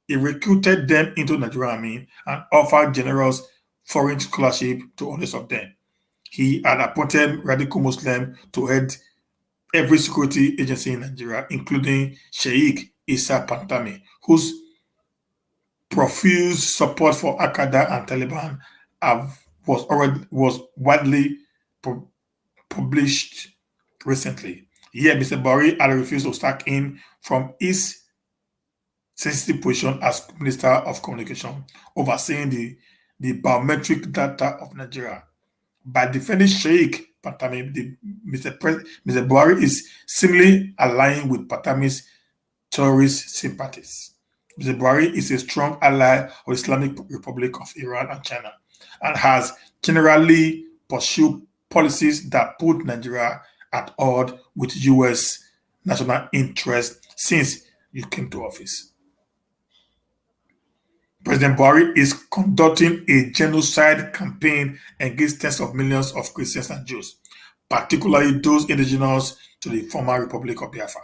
He recruited them into Nigerian army and offered generous foreign scholarship to hundreds of them. He had appointed radical Muslims to head every security agency in Nigeria, including Sheikh Issa Pantami, whose profuse support for Al-Qaeda and Taliban was widely published recently. Yet Mr. Buhari had refused to sack him from his sensitive position as Minister of Communication, overseeing the biometric data of Nigeria. By defending Sheikh Patami, Mr. Buhari is seemingly aligning with Patami's terrorist sympathies. Mr. Buhari is a strong ally of the Islamic Republic of Iran and China and has generally pursued policies that put Nigeria at odds with U.S. national interest since he came to office. President Buhari is conducting a genocide campaign against tens of millions of Christians and Jews, particularly those indigenous to the former Republic of Biafra.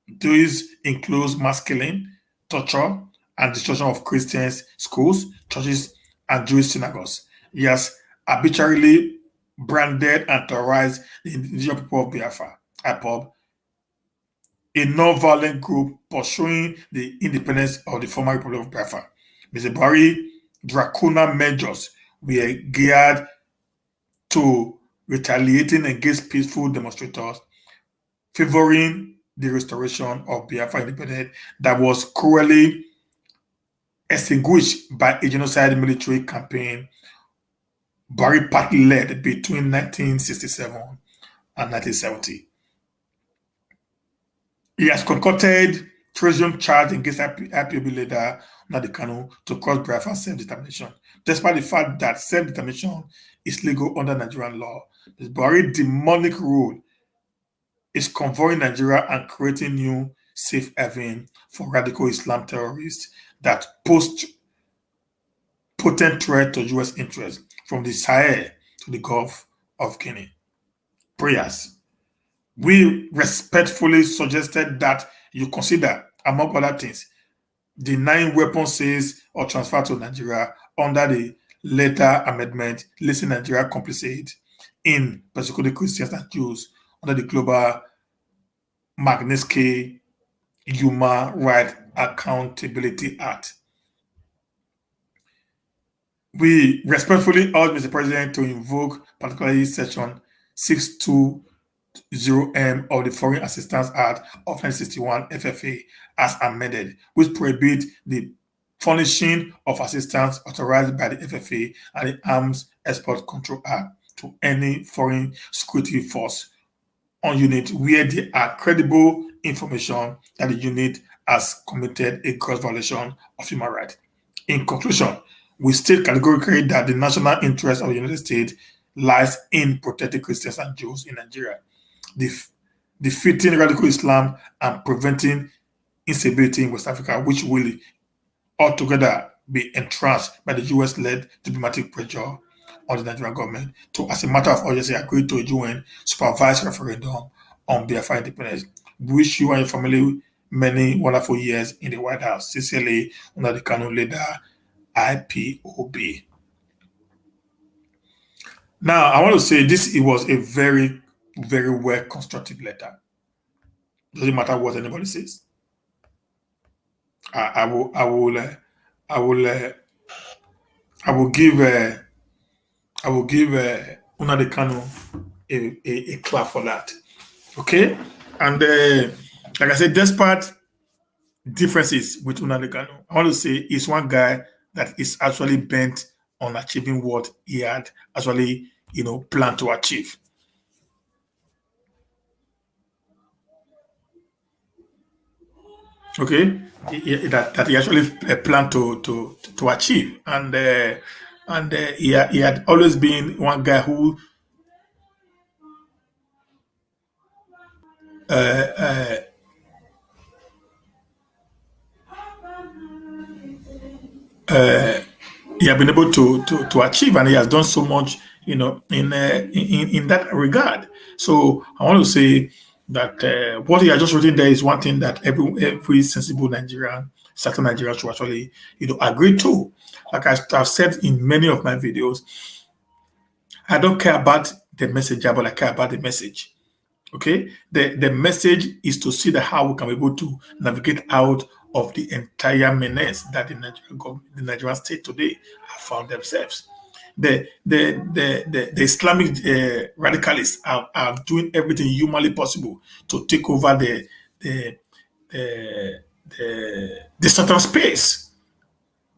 These include mass killing, torture, and destruction of Christians' schools, churches, and Jewish synagogues. He has arbitrarily branded and terrorized the indigenous people of Biafra, IPOB, a non-violent group pursuing the independence of the former Republic of Biafra. Mr. Buhari draconian measures were geared to retaliating against peaceful demonstrators, favoring the restoration of Biafra independence that was cruelly extinguished by a genocide military campaign Buhari partly led between 1967 and 1970. He has concocted treason charge against IPOB leader Nnamdi Kanu to cause Biafra self-determination, despite the fact that self-determination is legal under Nigerian law. The Buhari demonic rule is convoying Nigeria and creating new safe haven for radical Islam terrorists that pose potent threat to U.S. interests from the Sahel to the Gulf of Guinea. Prayers. We respectfully suggested that you consider, among other things, denying weapon sales or transfer to Nigeria under the later amendment, listing Nigeria complicit in persecuting Christians and Jews under the global Magnitsky Human Rights Accountability Act. We respectfully urge Mr. President to invoke particularly Section 620M of the Foreign Assistance Act of 1961 FFA as amended, which prohibits the furnishing of assistance authorized by the FFA and the Arms Export Control Act to any foreign security force on unit where there are credible information that the unit has committed a gross violation of human rights. In conclusion, we state categorically that the national interest of the United States lies in protecting Christians and Jews in Nigeria, defeating radical Islam and preventing instability in West Africa, which will altogether be entranced by the US-led diplomatic pressure on the Nigerian government to, as a matter of urgency, agree to a UN supervised referendum on Biafra independence. Wish you and your family many wonderful years in the White House. Sincerely, under the Kanu leader, IPOB. Now, I want to say this, it was a very, very well constructed letter. Doesn't matter what anybody says. I will, I will, I will, I will give, Nnamdi Kanu a clap for that. Okay, and like I said, despite differences with Nnamdi Kanu, I want to say he's one guy that is actually bent on achieving what he had actually, planned to achieve. Okay, that he actually planned to achieve, and he had always been one guy who uh, uh, uh, he had been able to achieve, and he has done so much, in that regard. So I want to say that what he has just written there is one thing that every sensible Nigerian, certain Nigerians should actually, agree to. Like I've said in many of my videos, I don't care about the messenger, but I care about the message. Okay, the message is to see that how we can be able to navigate out of the entire menace that the Nigerian state today have found themselves. The Islamic radicalists are doing everything humanly possible to take over the certain space.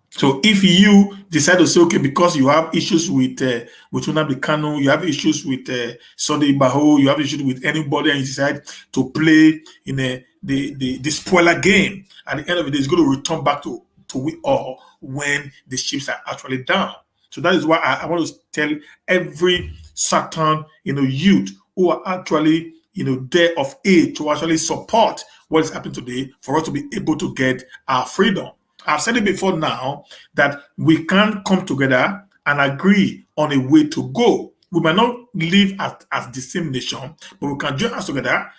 So if you decide to say, okay, because you have issues with Nnamdi Kanu, you have issues with Sunday Baho, you have issues with anybody, and you decide to play in the spoiler game, at the end of it, it's going to return back to we all when the ships are actually down. So that is why I want to tell every certain youth who are actually there of age to actually support what is happening today for us to be able to get our freedom. I've said it before now that we can't come together and agree on a way to go. We might not live as the same nation, but we can join us together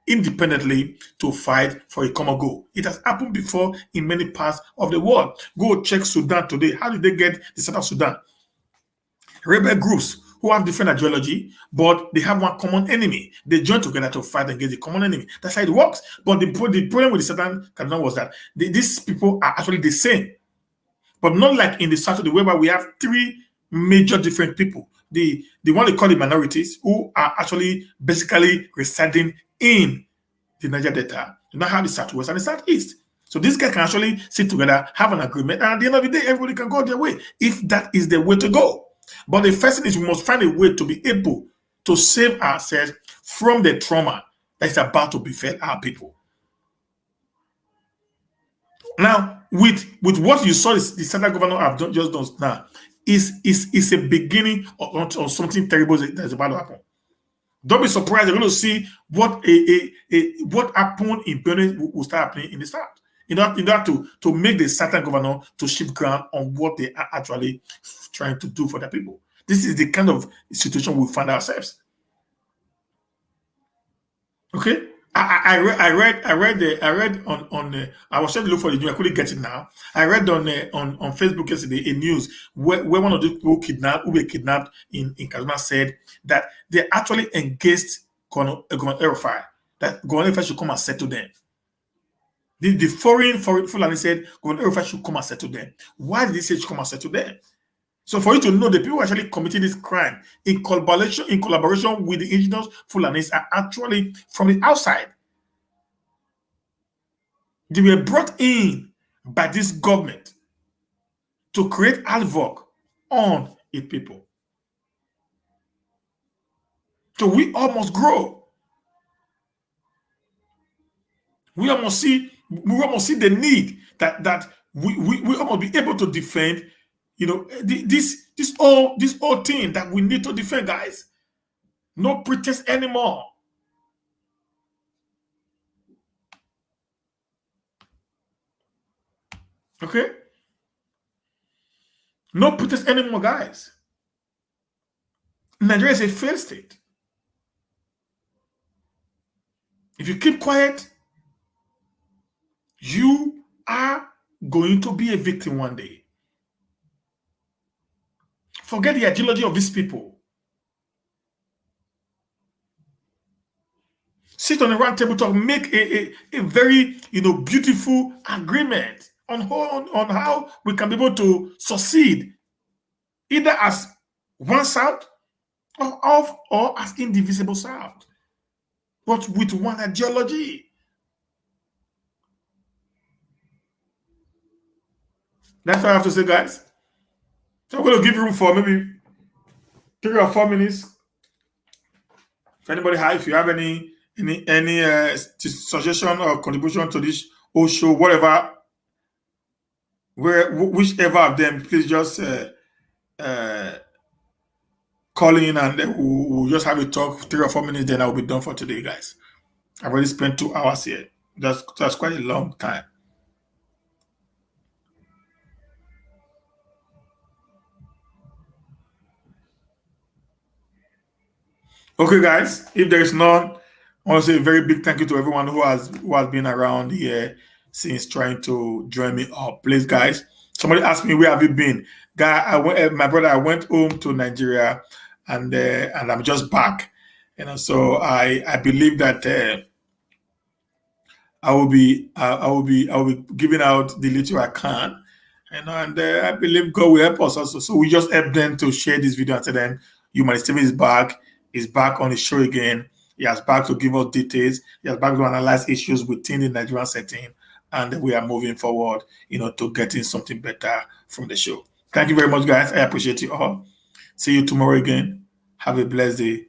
independently to fight for a common goal. It has happened before in many parts of the world. Go check Sudan today. How did they get the South Sudan? Rebel groups who have different ideology, but they have one common enemy. They join together to fight against the common enemy. That's how it works. But the problem with the Southern Sudan was that these people are actually the same, but not like in the South, whereby we have three major different people. The one they call the minorities, who are actually basically residing in the Niger Delta. You now have the Southwest and the Southeast. So these guys can actually sit together, have an agreement, and at the end of the day, everybody can go their way if that is the way to go. But the first thing is we must find a way to be able to save ourselves from the trauma that is about to befall our people. Now, with what you saw the central governor have just done now, is a beginning of something terrible that's about to happen. Don't be surprised. You're going to see what what happened in Benin will start happening in the South. In order to make the certain governor to shift ground on what they are actually trying to do for the people. This is the kind of situation we find ourselves. Okay, I read on I was trying to look for the news. I couldn't get it now. I read on Facebook yesterday a news where one of the people who were kidnapped in Kaduna said that they actually engaged Governor Erufai, that Governor Erufai should come and settle them. The foreign Fulani said Governor Erufai should come and settle them. Why did he say should come and settle them? So for you to know, the people actually committing this crime in collaboration with the indigenous Fulanis are actually from the outside. They were brought in by this government to create havoc on its people. So we all must grow. We all must see the need that we all must be able to defend You know, this whole thing that we need to defend, guys. No pretense anymore. Okay? No pretense anymore, guys. Nigeria is a failed state. If you keep quiet, you are going to be a victim one day. Forget the ideology of these people. Sit on a round table talk, make a very beautiful agreement on how we can be able to succeed, either as one South or as indivisible South, but with one ideology. That's what I have to say, guys. So I'm going to give room for maybe 3 or 4 minutes. If you have any suggestion or contribution to this whole show, whatever, whichever of them, please just uh, call in and then we'll just have a talk 3 or 4 minutes. Then I'll be done for today, guys. I've already spent 2 hours here. That's quite a long time. Okay, guys. If there is none, I want to say a very big thank you to everyone who has been around here since trying to join me up. Please, guys. Somebody asked me where have you been, guy. My brother. I went home to Nigeria, and I'm just back. So I believe that I will be giving out the little I can, and I believe God will help us also. So we just help them to share this video and tell them Human Steven is back. He's back on the show again. He has back to give us details. He has back to analyze issues within the Nigerian setting, and we are moving forward, to getting something better from the show. Thank you very much, guys. I appreciate you all. See you tomorrow again. Have a blessed day,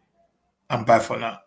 and bye for now.